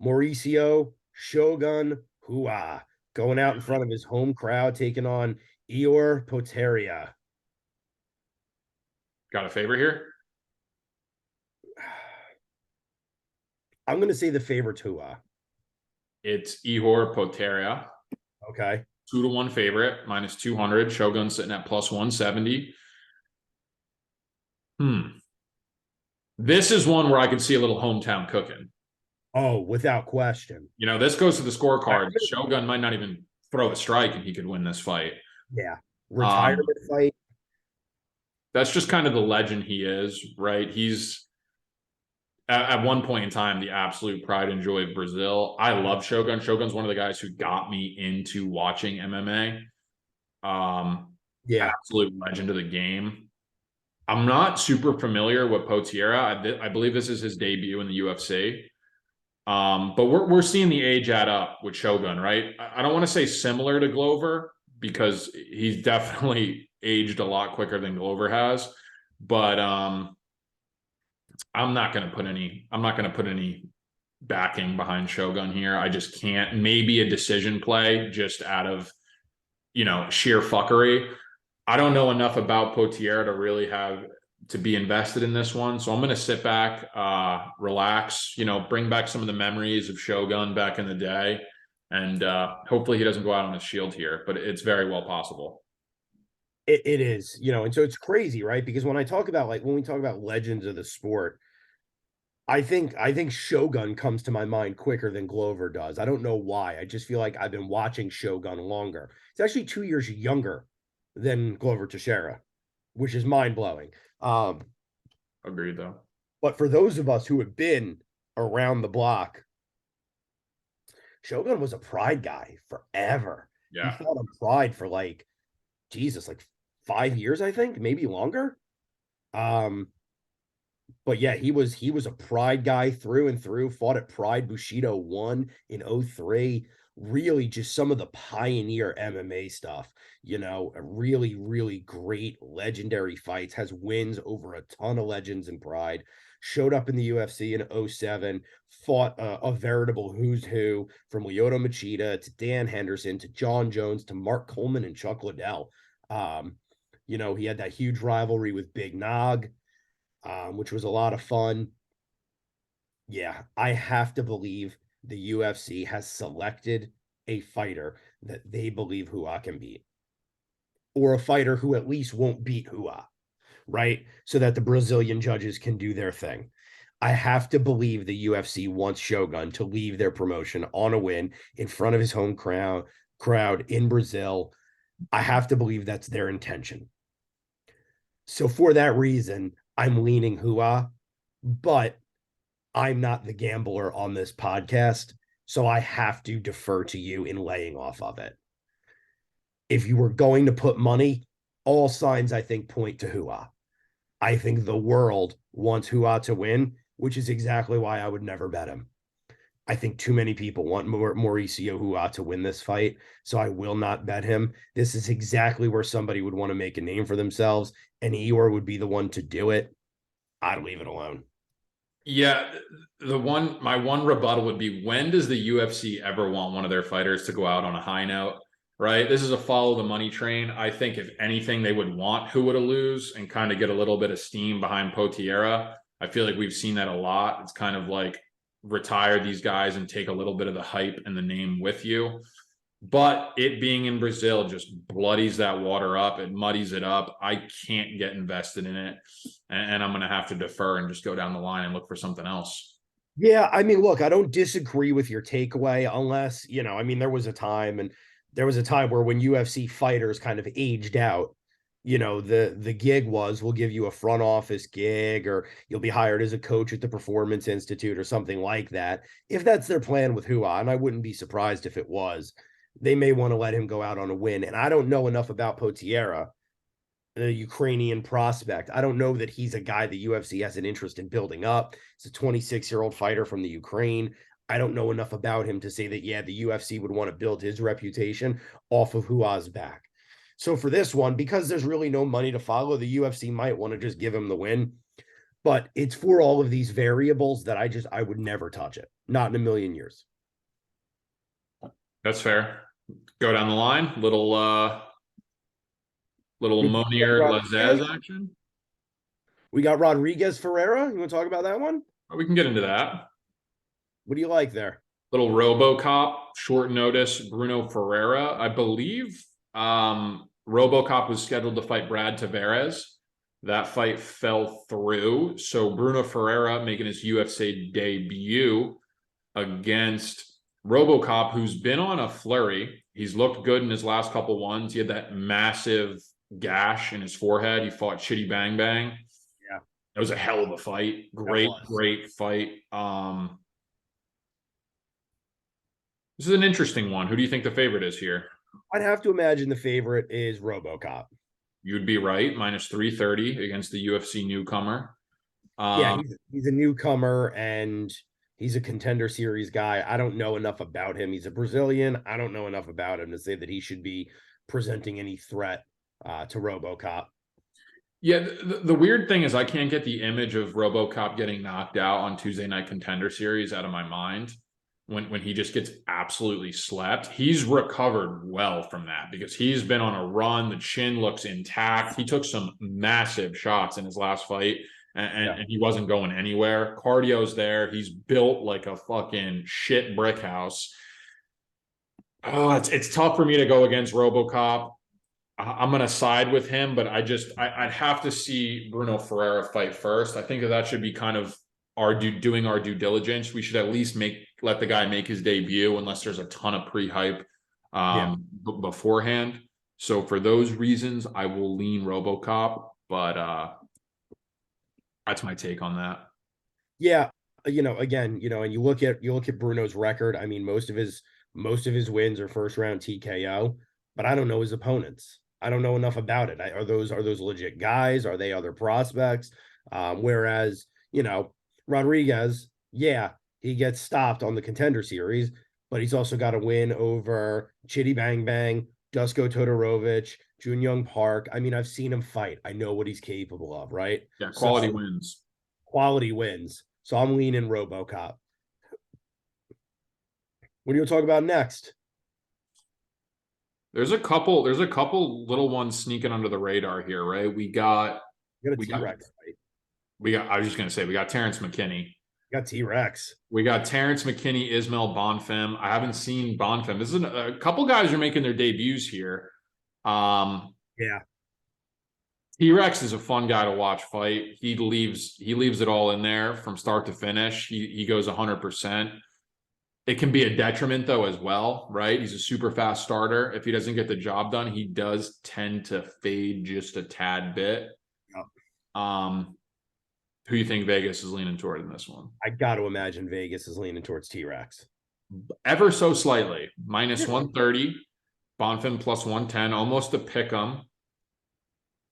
Mauricio Shogun Hua going out in front of his home crowd, taking on Eor Poteria. Got a favor here? I'm going to say the favorite Hua. It's Ihor Poteria. Okay. 2-1 favorite, minus 200. Shogun sitting at plus 170. This is one where I could see a little hometown cooking. Oh, without question. This goes to the scorecard. Shogun might not even throw a strike and he could win this fight. Yeah. Retirement fight. That's just kind of the legend he is, right? He's at one point in time the absolute pride and joy of Brazil. I love Shogun. Shogun's one of the guys who got me into watching MMA. Yeah. Absolute legend of the game. I'm not super familiar with Potiera. I believe this is his debut in the UFC. But we're seeing the age add up with Shogun, right? I don't want to say similar to Glover because he's definitely aged a lot quicker than Glover has. But I'm not going to put any backing behind Shogun here. I just can't. Maybe a decision play just out of sheer fuckery. I don't know enough about Potiera to really to be invested in this one. So I'm going to sit back, relax, bring back some of the memories of Shogun back in the day. And hopefully he doesn't go out on his shield here, but it's very well possible. It is, and so it's crazy, right? Because when we talk about legends of the sport, I think Shogun comes to my mind quicker than Glover does. I don't know why. I just feel like I've been watching Shogun longer. It's actually 2 years younger than Glover Teixeira, which is mind-blowing. Agreed, though. But for those of us who have been around the block, Shogun was a Pride guy forever. Yeah. He fought on Pride for like 5 years, I think, maybe longer. But yeah, he was a Pride guy through and through, fought at Pride. Bushido won in 03. really just some of the pioneer MMA stuff, really, really great legendary fights, has wins over a ton of legends and pride, showed up in the UFC in '07, fought a veritable who's who from Lyoto Machida to Dan Henderson to John Jones to Mark Coleman and Chuck Liddell. Um, he had that huge rivalry with Big Nog, which was a lot of fun. Yeah, I have to believe the UFC has selected a fighter that they believe Hua can beat, or a fighter who at least won't beat Hua, right? So that the Brazilian judges can do their thing. I have to believe the UFC wants Shogun to leave their promotion on a win in front of his home crowd in Brazil. I have to believe that's their intention. So for that reason, I'm leaning Hua, but I'm not the gambler on this podcast, so I have to defer to you in laying off of it. If you were going to put money, all signs I think point to Hua. I think the world wants Hua to win, which is exactly why I would never bet him. I think too many people want Mauricio Hua to win this fight, so I will not bet him. This is exactly where somebody would want to make a name for themselves, and Eeyore would be the one to do it. I'd leave it alone. Yeah, my one rebuttal would be, when does the UFC ever want one of their fighters to go out on a high note? Right? This is a follow the money train. I think if anything, they would want Hua to lose and kind of get a little bit of steam behind Potiera. I feel like we've seen that a lot. It's kind of like retire these guys and take a little bit of the hype and the name with you. But it being in Brazil just bloodies that water up. It muddies it up. I can't get invested in it. And I'm going to have to defer and just go down the line and look for something else. Yeah, I mean, look, I don't disagree with your takeaway unless, I mean, there was a time where when UFC fighters kind of aged out, the gig was we'll give you a front office gig or you'll be hired as a coach at the Performance Institute or something like that. If that's their plan with Hua, and I wouldn't be surprised if it was, they may want to let him go out on a win. And I don't know enough about Potiera, the Ukrainian prospect. I don't know that he's a guy the UFC has an interest in building up. He's a 26-year-old fighter from the Ukraine. I don't know enough about him to say that, yeah, the UFC would want to build his reputation off of Hua's back. So for this one, because there's really no money to follow, the UFC might want to just give him the win. But it's for all of these variables that I would never touch it. Not in a million years. That's fair. Go down the line. Little Monier Lazaz action. We got Rodriguez Ferreira. You want to talk about that one? We can get into that. What do you like there? Little RoboCop, short notice, Bruno Ferreira. I believe RoboCop was scheduled to fight Brad Tavares. That fight fell through. So Bruno Ferreira making his UFC debut against RoboCop, who's been on a flurry. He's looked good in his last couple ones. He had that massive gash in his forehead. He fought Chitty Bang Bang. Yeah. It was a hell of a fight. Great fight. This is an interesting one. Who do you think the favorite is here? I'd have to imagine the favorite is RoboCop. You'd be right. Minus 330 against the UFC newcomer. Yeah, he's a newcomer and he's a contender series guy. I don't know enough about him. He's a Brazilian. I don't know enough about him to say that he should be presenting any threat to RoboCop. Yeah, the weird thing is I can't get the image of RoboCop getting knocked out on Tuesday Night Contender Series out of my mind when he just gets absolutely slept. He's recovered well from that because he's been on a run. The chin looks intact. He took some massive shots in his last fight and he wasn't going anywhere. Cardio's there. He's built like a fucking shit brick house. Oh, it's tough for me to go against RoboCop. I'm going to side with him, but I'd have to see Bruno Ferreira fight first. I think that should be kind of doing our due diligence. We should at least let the guy make his debut unless there's a ton of pre-hype beforehand. So for those reasons, I will lean RoboCop, but that's my take on that. Yeah, again, and you look at Bruno's record. I mean, most of his wins are first round TKO, but I don't know his opponents. I don't know enough about it. Are those legit guys? Are they other prospects? Whereas, Rodriguez, yeah, he gets stopped on the Contender Series, but he's also got a win over Chitty Bang Bang, Dusko Todorovic, Jun Young Park. I mean, I've seen him fight. I know what he's capable of, right? Yeah, So quality wins. quality wins. So I'm leaning RoboCop. What do you talk about next? There's a couple little ones sneaking under the radar here, right? You got a We got T-Rex fight. I was just gonna say we got Terrence McKinney. You got T-Rex. We got Terrence McKinney, Ismail Bonfim. I haven't seen Bonfim. This is a couple guys are making their debuts here. Yeah. T-Rex is a fun guy to watch fight. He leaves it all in there from start to finish. He goes 100%. It can be a detriment though as well, right? He's a super fast starter. If he doesn't get the job done, he does tend to fade just a tad bit. Yep. Who you think Vegas is leaning toward in this one? I got to imagine Vegas is leaning towards T-Rex. Ever so slightly. Minus Yeah. 130, Bonfim plus 110, almost a pick 'em.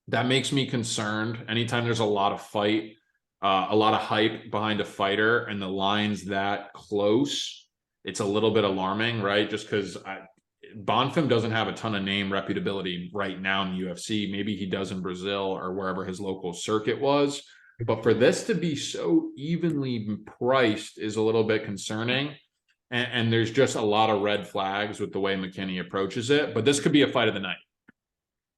That makes me concerned. Anytime there's a lot of hype behind a fighter and the line's that close, it's a little bit alarming, right? Just because Bonfim doesn't have a ton of name reputability right now in the UFC. Maybe he does in Brazil or wherever his local circuit was. But for this to be so evenly priced is a little bit concerning. And there's just a lot of red flags with the way McKinney approaches it. But this could be a fight of the night.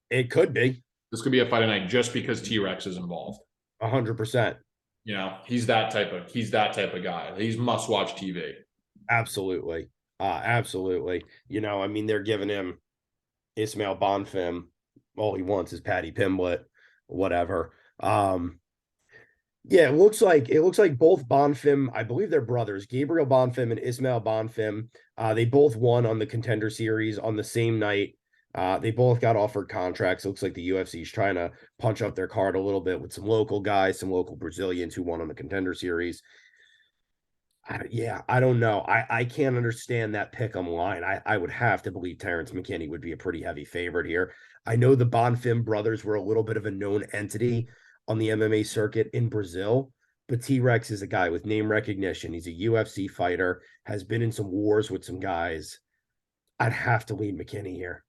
It could be. This could be a fight of the night just because T-Rex is involved. 100%. You know, he's that type of guy. He's must watch TV. Absolutely. Absolutely. You know, I mean, they're giving him Ismail Bonfim. All he wants is Patty Pimblett, whatever. Yeah, it looks like both Bonfim, I believe they're brothers, Gabriel Bonfim and Ismail Bonfim. They both won on the Contender Series on the same night. They both got offered contracts. It looks like the UFC is trying to punch up their card a little bit with some local guys, some local Brazilians who won on the Contender Series. I don't know. I can't understand that pick 'em line. I would have to believe Terrence McKinney would be a pretty heavy favorite here. I know the Bonfim brothers were a little bit of a known entity on the MMA circuit in Brazil, but T-Rex is a guy with name recognition. He's a UFC fighter, has been in some wars with some guys. I'd have to lead McKinney here.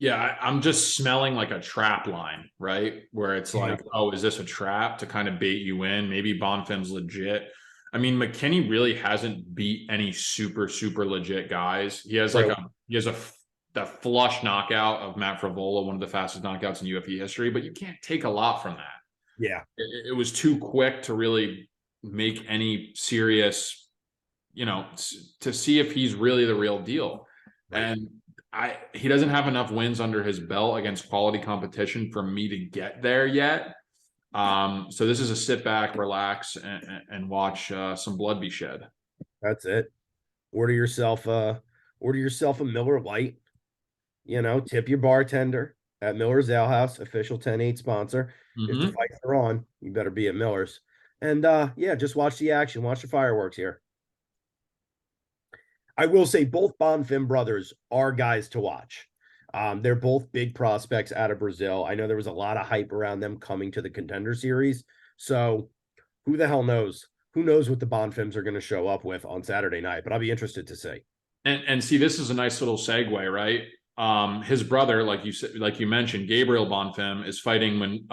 Yeah, I'm just smelling like a trap line, right? Where it's like, oh, is this a trap to kind of bait you in? Maybe Bonfim's legit. I mean, McKinney really hasn't beat any super, super legit guys. He has the flush knockout of Matt Frevola, one of the fastest knockouts in UFC history, but you can't take a lot from that. Yeah. It was too quick to really make any serious, to see if he's really the real deal. Right. And he doesn't have enough wins under his belt against quality competition for me to get there yet. So this is a sit back, relax, and watch some blood be shed. That's it. Order yourself a Miller Lite. Tip your bartender at Miller's Ale House, official 10-8 sponsor. If the fights are on, you better be at Miller's. And just watch the action, watch the fireworks here. I will say both Bonfim brothers are guys to watch. They're both big prospects out of Brazil. I know there was a lot of hype around them coming to the Contender Series. So who the hell knows? Who knows what the Bonfims are going to show up with on Saturday night? But I'll be interested to see. And see, this is a nice little segue, right? His brother, like you mentioned, Gabriel Bonfim, is fighting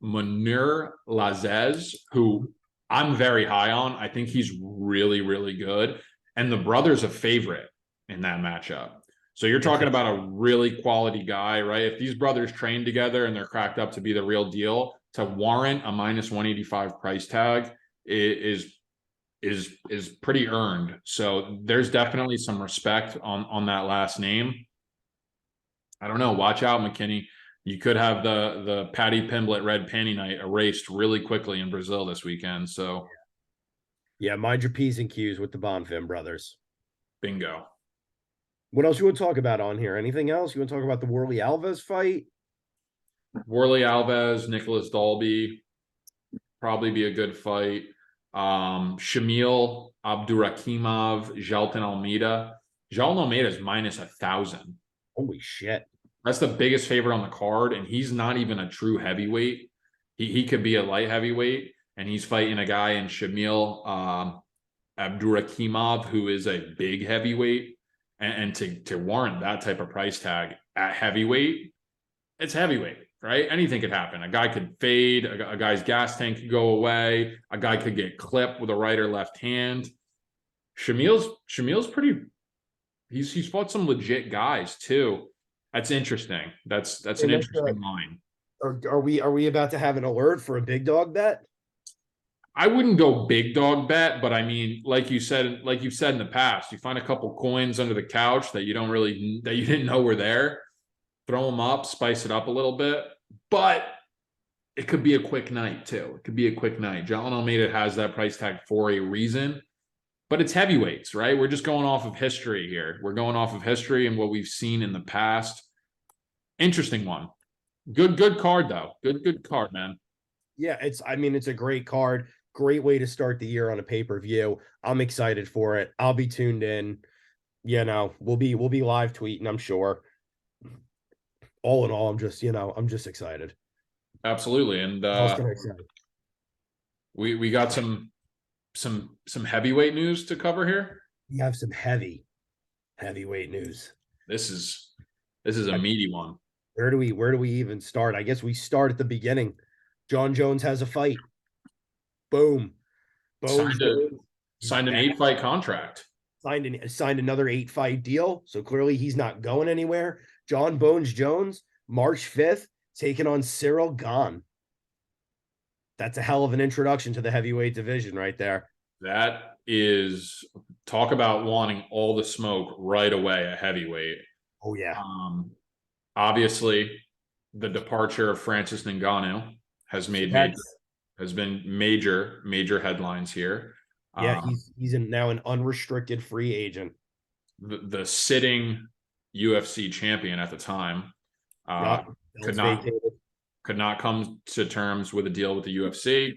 Munir Lazez, who I'm very high on. I think he's really, really good. And the brother's a favorite in that matchup. So you're talking about a really quality guy, right? If these brothers train together and they're cracked up to be the real deal, to warrant a minus 185 price tag is pretty earned. So there's definitely some respect on that last name. I don't know. Watch out, McKinney. You could have the Patty Pimblett red panty night erased really quickly in Brazil this weekend. So yeah, mind your P's and Q's with the Bonfim brothers. Bingo. What else you want to talk about on here? Anything else? You want to talk about the Worley Alves fight? Worley Alves, Nicholas Dalby, probably be a good fight. Shamil Abdurakhimov, Jalton Almeida. Jalton Almeida is minus 1,000. Holy shit. That's the biggest favorite on the card, and he's not even a true heavyweight. He could be a light heavyweight, and he's fighting a guy in Shamil Abdurakhimov, who is a big heavyweight, and to warrant that type of price tag at heavyweight, it's heavyweight, right? Anything could happen. A guy could fade, a guy's gas tank could go away, a guy could get clipped with a right or left hand. Shamil's pretty. He's fought some legit guys too. That's interesting. That's an And interesting line. are we about to have an alert for a big dog bet? I wouldn't go big dog bet, but I mean, like you said in the past, you find a couple coins under the couch that you didn't know were there, throw them up, spice it up a little bit. But it could be a quick night too. It could be a quick night. John Almeida has that price tag for a reason, but it's heavyweights, right? We're just going off of history here. We're going off of history and what we've seen in the past. Interesting one. Good card though. Good card, man. Yeah, it's a great card. Great way to start the year on a pay-per-view. I'm excited for it. I'll be tuned in. We'll be live tweeting, I'm sure. All in all, I'm just excited. Absolutely. And What else can I say? we got some heavyweight news to cover here. We have some heavyweight news. This is a meaty one. Where do we even start? I guess we start at the beginning. John Jones has a fight. Boom. Signed an 8-fight contract. Signed another 8-fight deal. So clearly he's not going anywhere. John Bones Jones, March 5th, taking on Cyril Gane. That's a hell of an introduction to the heavyweight division right there. That is, talk about wanting all the smoke right away at heavyweight. Oh yeah. Obviously, the departure of Francis Ngannou has been major headlines here. Yeah, he's now an unrestricted free agent. The sitting UFC champion at the time could not come to terms with a deal with the UFC.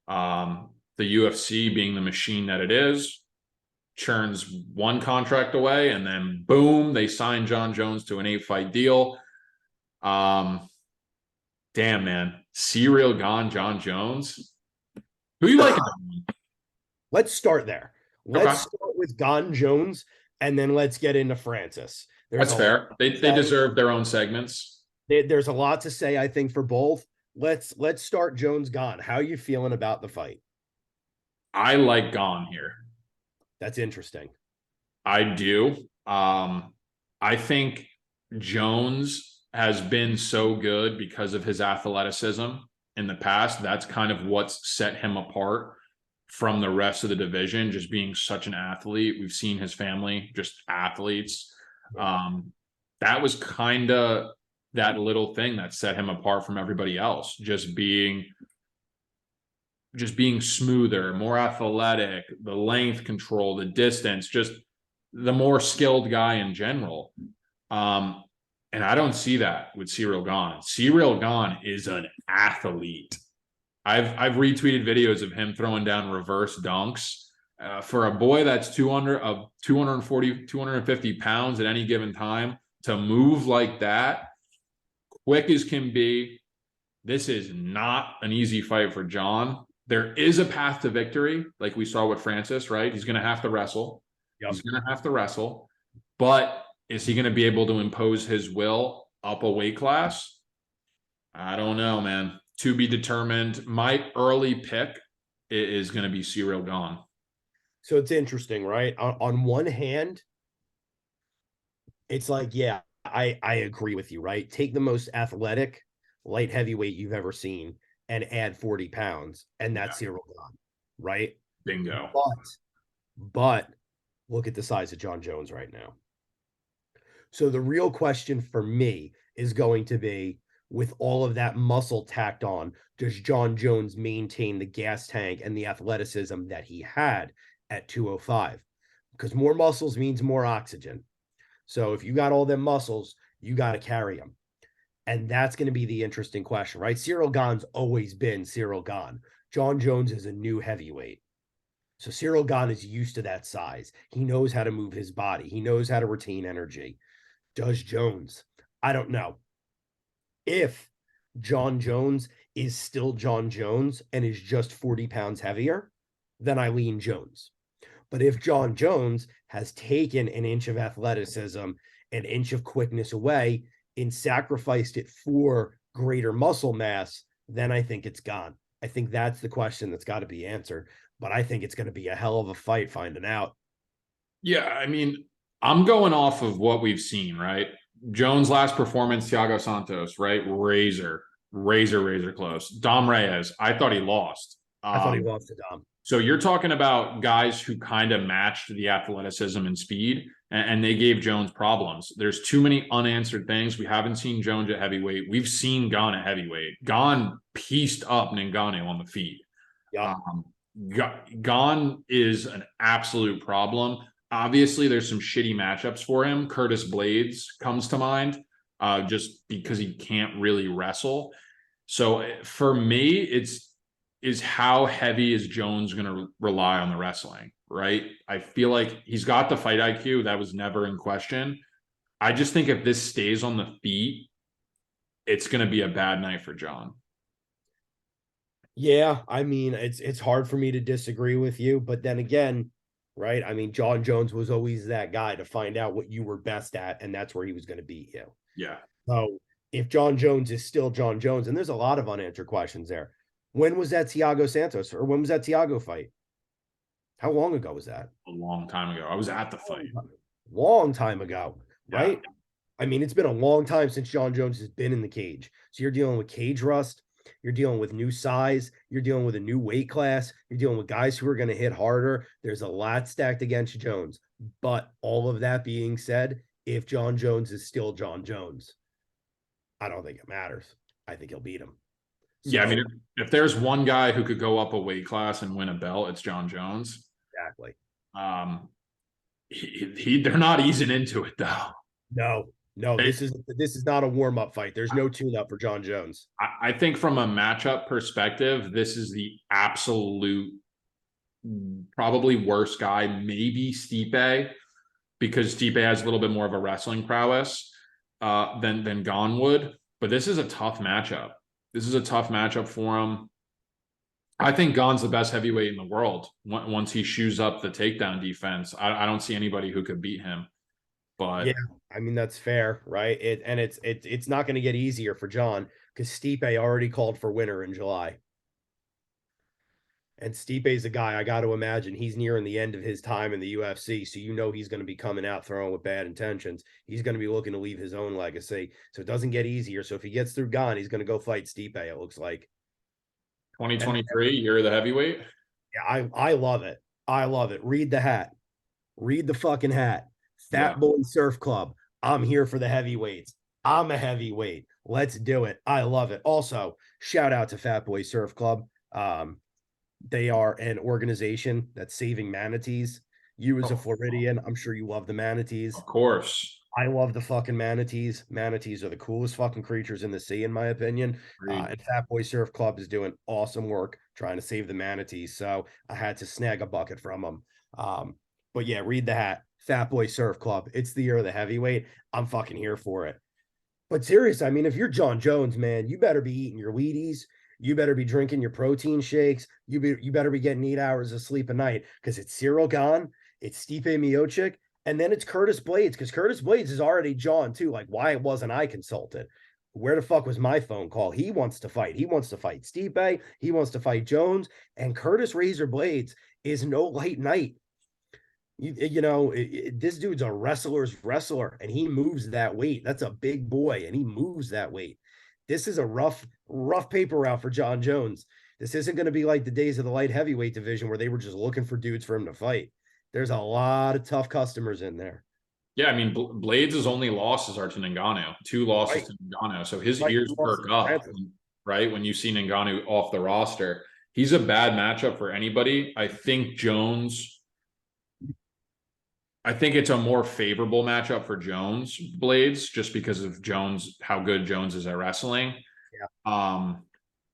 The UFC, being the machine that it is, churns one contract away, and then boom, they sign John Jones to an 8-fight deal. Damn, man. Cyril Gane, John Jones. Who you like? Let's start there. Let's start with Gane Jones, and then let's get into Francis. That's fair. They deserve their own segments. There's a lot to say, I think, for both. Let's start Jones Gane. How are you feeling about the fight? I like Gane here. That's interesting. I do. I think Jones has been so good because of his athleticism in the past. That's kind of what's set him apart from the rest of the division, just being such an athlete. We've seen his family, just athletes. That was kind of that little thing that set him apart from everybody else, just being smoother, more athletic, the length control, the distance, just the more skilled guy in general. And I don't see that with Cyril Gane. Cyril Gane is an athlete. I've retweeted videos of him throwing down reverse dunks. For a boy that's 240, 250 pounds at any given time, to move like that, quick as can be, this is not an easy fight for John. There is a path to victory, like we saw with Francis, right? He's going to have to wrestle. Yep. He's going to have to wrestle. But is he going to be able to impose his will up a weight class? I don't know, man. To be determined. My early pick is going to be Cyril Gane. So it's interesting, right? On one hand, it's like, yeah, I agree with you, right? Take the most athletic light heavyweight you've ever seen and add 40 pounds, and that's Cyril Gane, right? Bingo. But look at the size of John Jones right now. So the real question for me is going to be, with all of that muscle tacked on, does John Jones maintain the gas tank and the athleticism that he had at 205? Because more muscles means more oxygen. So if you got all them muscles, you got to carry them. And that's going to be the interesting question, right? Cyril Gane's always been Cyril Gane. John Jones is a new heavyweight. So Cyril Gane is used to that size. He knows how to move his body. He knows how to retain energy. Does Jones? I don't know. If John Jones is still John Jones and is just 40 pounds heavier, then I lean Jones. But if John Jones has taken an inch of athleticism, an inch of quickness away, and sacrificed it for greater muscle mass, then I think it's gone. I think that's the question that's got to be answered. But I think it's going to be a hell of a fight finding out. Yeah, I mean, I'm going off of what we've seen, right? Jones' last performance, Thiago Santos, right? Razor close. Dom Reyes, I thought he lost. I thought he lost to Dom. So you're talking about guys who kind of matched the athleticism and speed, and they gave Jones problems. There's too many unanswered things. We haven't seen Jones at heavyweight. We've seen Gane at heavyweight. Gane pieced up Ngannou on the feet. Yeah. Gane is an absolute problem. Obviously, there's some shitty matchups for him. Curtis Blades comes to mind, just because he can't really wrestle. So for me, is how heavy is Jones going to rely on the wrestling, right? I feel like he's got the fight IQ. That was never in question. I just think if this stays on the feet, it's going to be a bad night for John. Yeah, I mean, it's hard for me to disagree with you, but then again, right? I mean, John Jones was always that guy to find out what you were best at, and that's where he was going to beat you. Yeah. So if John Jones is still John Jones, and there's a lot of unanswered questions there. When was that Thiago Santos, or when was that Thiago fight? How long ago was that? A long time ago. I was at the fight. Long time ago, right? Yeah. I mean, it's been a long time since John Jones has been in the cage. So you're dealing with cage rust. You're dealing with new size. You're dealing with a new weight class. You're dealing with guys who are going to hit harder. There's a lot stacked against Jones. But all of that being said, if John Jones is still John Jones, I don't think it matters. I think he'll beat him. So, yeah, I mean, if there's one guy who could go up a weight class and win a belt, it's John Jones. exactly. They're not easing into it though. No, this is not a warm-up fight. There's no tune-up for John Jones. I think from a matchup perspective, this is the absolute probably worst guy, maybe Stipe, because Stipe has a little bit more of a wrestling prowess than Gane would. But this is a tough matchup. This is a tough matchup for him. I think Gane's the best heavyweight in the world once he shoes up the takedown defense. I don't see anybody who could beat him. But yeah, I mean that's fair, right? It's not going to get easier for John because Stipe already called for winner in July. And Stipe's a guy I got to imagine he's nearing the end of his time in the UFC, so you know he's going to be coming out throwing with bad intentions. He's going to be looking to leave his own legacy, so it doesn't get easier. So if he gets through Gane, he's going to go fight Stipe. It looks like 2023, year of the heavyweight. Yeah, I love it. I love it. Read the hat. Read the fucking hat. Fat Yeah. Boy Surf Club. I'm here for the heavyweights. I'm a heavyweight. Let's do it. I love it. Also, shout out to Fat Boy Surf Club. They are an organization that's saving manatees. You as a Floridian, I'm sure you love the manatees. Of course. I love the fucking manatees. Manatees are the coolest fucking creatures in the sea, in my opinion. And Fat Boy Surf Club is doing awesome work trying to save the manatees. So I had to snag a bucket from them. But yeah, read the hat. Fat Boy Surf Club. It's the year of the heavyweight. I'm fucking here for it. But serious, I mean, if you're John Jones, man, you better be eating your Wheaties. You better be drinking your protein shakes. You better be getting 8 hours of sleep a night because it's Cyril Gane, it's Stipe Miocic, and then it's Curtis Blades because Curtis Blades is already John too. Like, why wasn't I consulted? Where the fuck was my phone call? He wants to fight. He wants to fight Stipe. He wants to fight Jones. And Curtis Razor Blades is no light night. This dude's a wrestler's wrestler, and he moves that weight. That's a big boy, and he moves that weight. This is a rough paper route for John Jones. This isn't going to be like the days of the light heavyweight division where they were just looking for dudes for him to fight. There's a lot of tough customers in there. Yeah, I mean, Blades' only losses are to Ngannou, 2 losses to Ngannou. So his ears perk up, right? When you see Ngannou off the roster, he's a bad matchup for anybody. I think it's a more favorable matchup for Jones Blades just because of how good Jones is at wrestling. Yeah.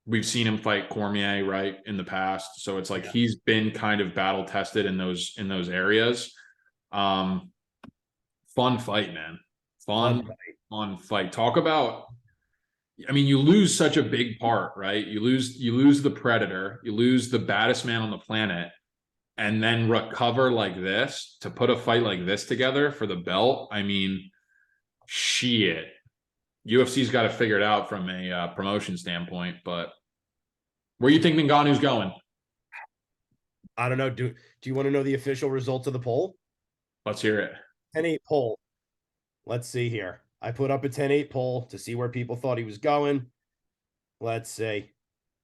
We've seen him fight Cormier, right, in the past. So it's like he's been kind of battle tested in those areas. Fun fight, man. Fun fight. Talk about, I mean, you lose such a big part, right? You lose the predator, you lose the baddest man on the planet. and then recover like this to put a fight like this together for the belt. I mean, shit. UFC's got to figure it out from a promotion standpoint. But where you think Ngannou's going? I don't know. Do you want to know the official results of the poll? Let's hear it. 10-8 poll. Let's see here. I put up a 10-8 poll to see where people thought he was going. Let's see.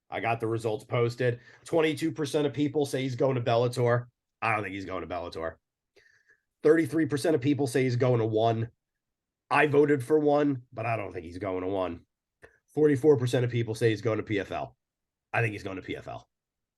I got the results posted. 22% of people say he's going to Bellator. I don't think he's going to Bellator. 33% of people say he's going to one. I voted for one, but I don't think he's going to one. 44% of people say he's going to PFL. I think he's going to PFL.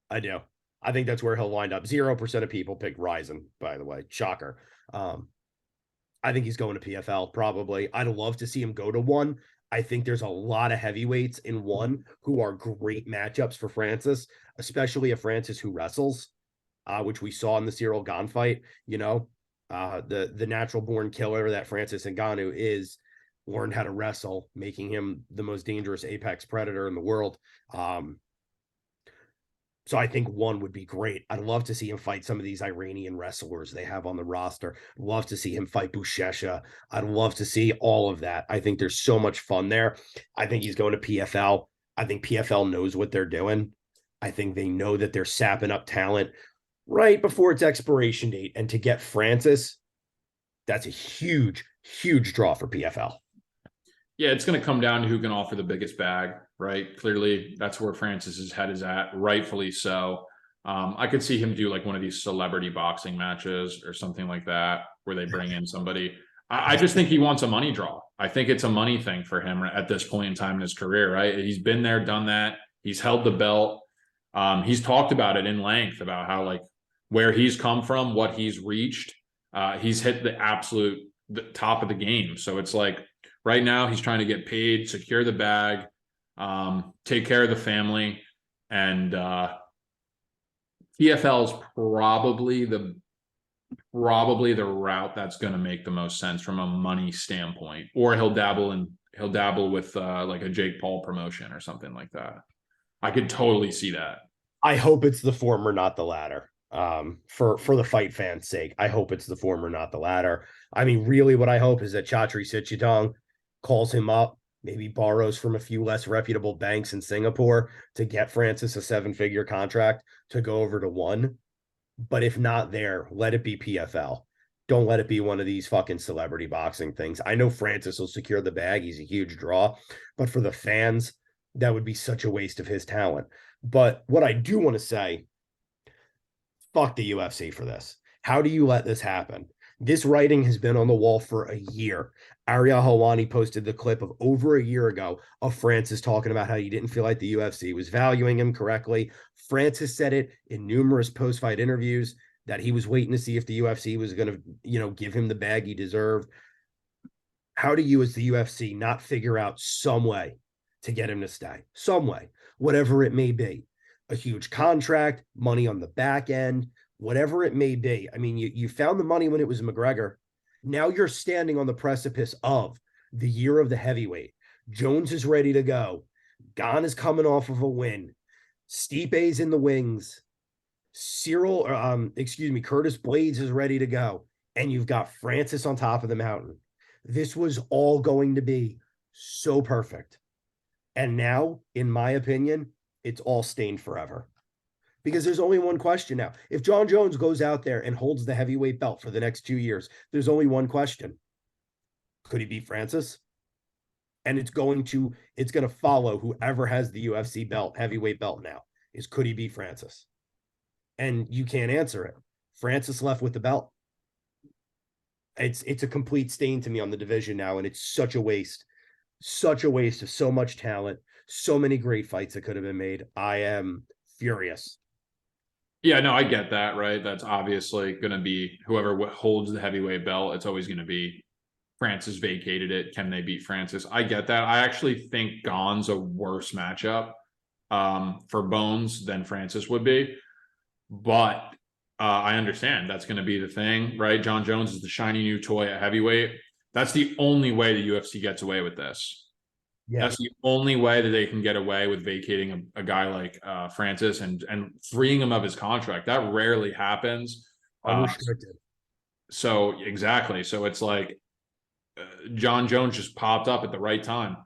I do. I think that's where he'll wind up. 0% of people picked Ryzen, by the way. Shocker. I think he's going to PFL, probably. I'd love to see him go to one. I think there's a lot of heavyweights in one who are great matchups for Francis, especially a Francis who wrestles, which we saw in the Cyril Gane fight. You know, the natural born killer that Francis Ngannou is learned how to wrestle, making him the most dangerous apex predator in the world. So I think one would be great. I'd love to see him fight some of these Iranian wrestlers they have on the roster. Love to see him fight Bushesha. I'd love to see all of that. I think there's so much fun there. I think he's going to PFL. I think PFL knows what they're doing. I think they know that they're sapping up talent right before its expiration date. And to get Francis, that's a huge, huge draw for PFL. Yeah, it's going to come down to who can offer the biggest bag, right? Clearly, that's where Francis's head is at, rightfully so. I could see him do like one of these celebrity boxing matches or something like that, where they bring in somebody. I just think he wants a money draw. I think it's a money thing for him at this point in time in his career, right? He's been there, done that. He's held the belt. He's talked about it in length about how like where he's come from, what he's reached. He's hit the top of the game. So it's like, right now, he's trying to get paid, secure the bag, take care of the family, and PFL is probably the route that's going to make the most sense from a money standpoint. Or he'll dabble with like a Jake Paul promotion or something like that. I could totally see that. I hope it's the former, not the latter. For the fight fans' sake, I hope it's the former, not the latter. I mean, really, what I hope is that Chatri Sityodtong calls him up, maybe borrows from a few less reputable banks in Singapore to get Francis a 7-figure contract to go over to one. But if not there, let it be PFL. Don't let it be one of these fucking celebrity boxing things. I know Francis will secure the bag. He's a huge draw. But for the fans, that would be such a waste of his talent. But what I do want to say, fuck the UFC for this. How do you let this happen? This writing has been on the wall for a year. Ariel Helwani posted the clip of over a year ago of Francis talking about how he didn't feel like the UFC was valuing him correctly. Francis said it in numerous post-fight interviews that he was waiting to see if the UFC was going to, give him the bag he deserved. How do you, as the UFC, not figure out some way to get him to stay? Some way, whatever it may be. A huge contract, money on the back end, whatever it may be. I mean, you found the money when it was McGregor. Now you're standing on the precipice of the year of the heavyweight. Jones is ready to go. Gane is coming off of a win. Stipe's in the wings. Curtis Blades is ready to go. And you've got Francis on top of the mountain. This was all going to be so perfect. And now, in my opinion, it's all stained forever. Because there's only one question now. If John Jones goes out there and holds the heavyweight belt for the next 2 years, there's only one question. Could he beat Francis? And it's going to follow whoever has the UFC belt, heavyweight belt now, is could he beat Francis? And you can't answer it. Francis left with the belt. It's a complete stain to me on the division now, and it's such a waste. Such a waste of so much talent, so many great fights that could have been made. I am furious. Yeah, no, I get that, right? That's obviously going to be whoever holds the heavyweight belt. It's always going to be Francis vacated it. Can they beat Francis? I get that. I actually think Gane's a worse matchup for Bones than Francis would be. But I understand that's going to be the thing, right? John Jones is the shiny new toy at heavyweight. That's the only way the UFC gets away with this. Yeah, That's the only way that they can get away with vacating a guy like Francis and freeing him of his contract. That rarely happens. Uh, unrestricted. so exactly. So it's like John Jones just popped up at the right time.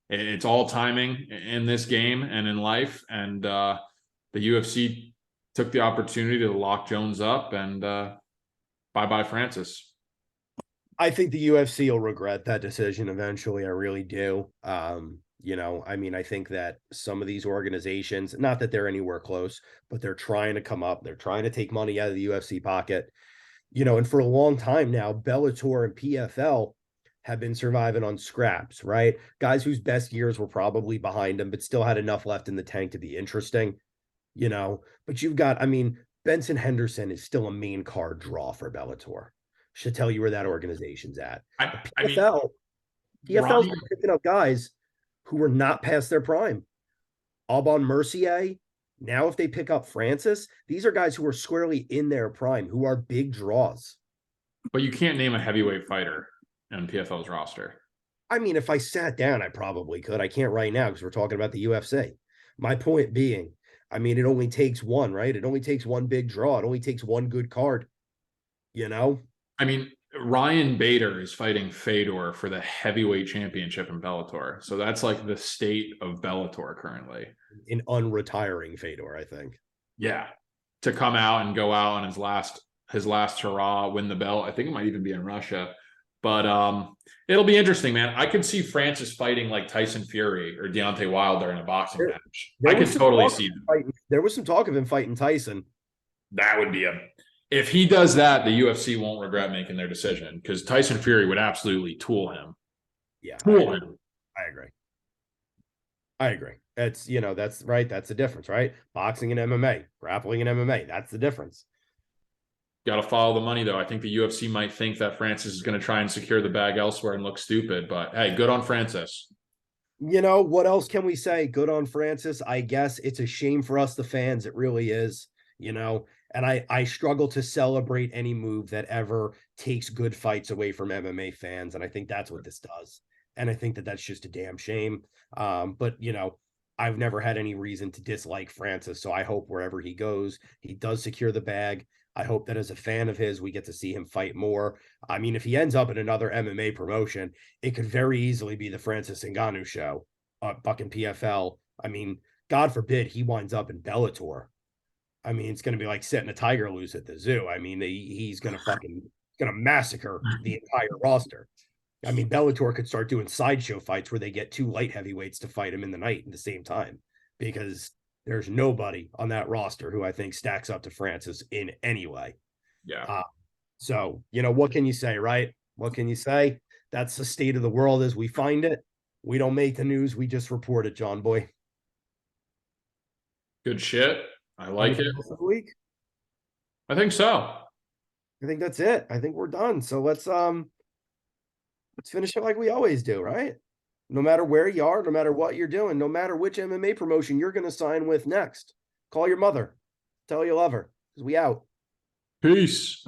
It's all timing in this game and in life. And the UFC took the opportunity to lock Jones up and bye bye Francis. I think the UFC will regret that decision eventually. I really do. I mean, I think that some of these organizations, not that they're anywhere close, but they're trying to come up. They're trying to take money out of the UFC pocket. And for a long time now, Bellator and PFL have been surviving on scraps, right? Guys whose best years were probably behind them, but still had enough left in the tank to be interesting, But you've got, I mean, Benson Henderson is still a main card draw for Bellator. Should tell you where that organization's at. I, The I mean, PFL's Ryan, been picking up guys who were not past their prime. Alban Mercier. Now, if they pick up Francis, these are guys who are squarely in their prime, who are big draws. but you can't name a heavyweight fighter on PFL's roster. I mean, if I sat down, I probably could. I can't right now because we're talking about the UFC. My point being, I mean, it only takes one, right? It only takes one big draw. It only takes one good card, you know? I mean, Ryan Bader is fighting Fedor for the heavyweight championship in Bellator. So that's like the state of Bellator currently. In unretiring Fedor, I think. Yeah. To come out and go out on his last hurrah, win the belt. I think it might even be in Russia. But it'll be interesting, man. I could see Francis fighting like Tyson Fury or Deontay Wilder in a boxing match. I could totally see that. There was some talk of him fighting Tyson. That would be if he does that, the UFC won't regret making their decision because Tyson Fury would absolutely tool him. Yeah, Tool him. I agree. I agree. It's, that's right. That's the difference, right? Boxing and MMA, grappling and MMA. That's the difference. Got to follow the money, though. I think the UFC might think that Francis is going to try and secure the bag elsewhere and look stupid. But hey, good on Francis. What else can we say? Good on Francis. I guess it's a shame for us, the fans. It really is, and I struggle to celebrate any move that ever takes good fights away from MMA fans. And I think that's what this does. And I think that that's just a damn shame. But, I've never had any reason to dislike Francis. So I hope wherever he goes, he does secure the bag. I hope that as a fan of his, we get to see him fight more. I mean, if he ends up in another MMA promotion, it could very easily be the Francis Ngannou show, fucking PFL. I mean, God forbid he winds up in Bellator. I mean, it's going to be like setting a tiger loose at the zoo. I mean, he's going to massacre the entire roster. I mean, Bellator could start doing sideshow fights where they get two light heavyweights to fight him in the night at the same time because there's nobody on that roster who I think stacks up to Francis in any way. Yeah. So, what can you say, right? What can you say? That's the state of the world as we find it. We don't make the news. We just report it, John Boy. Good shit. I like Anything it. else this week? I think so. I think that's it. I think we're done. So let's finish it like we always do, right? No matter where you are, no matter what you're doing, no matter which MMA promotion you're going to sign with next, call your mother, tell you love her, because we out. Peace.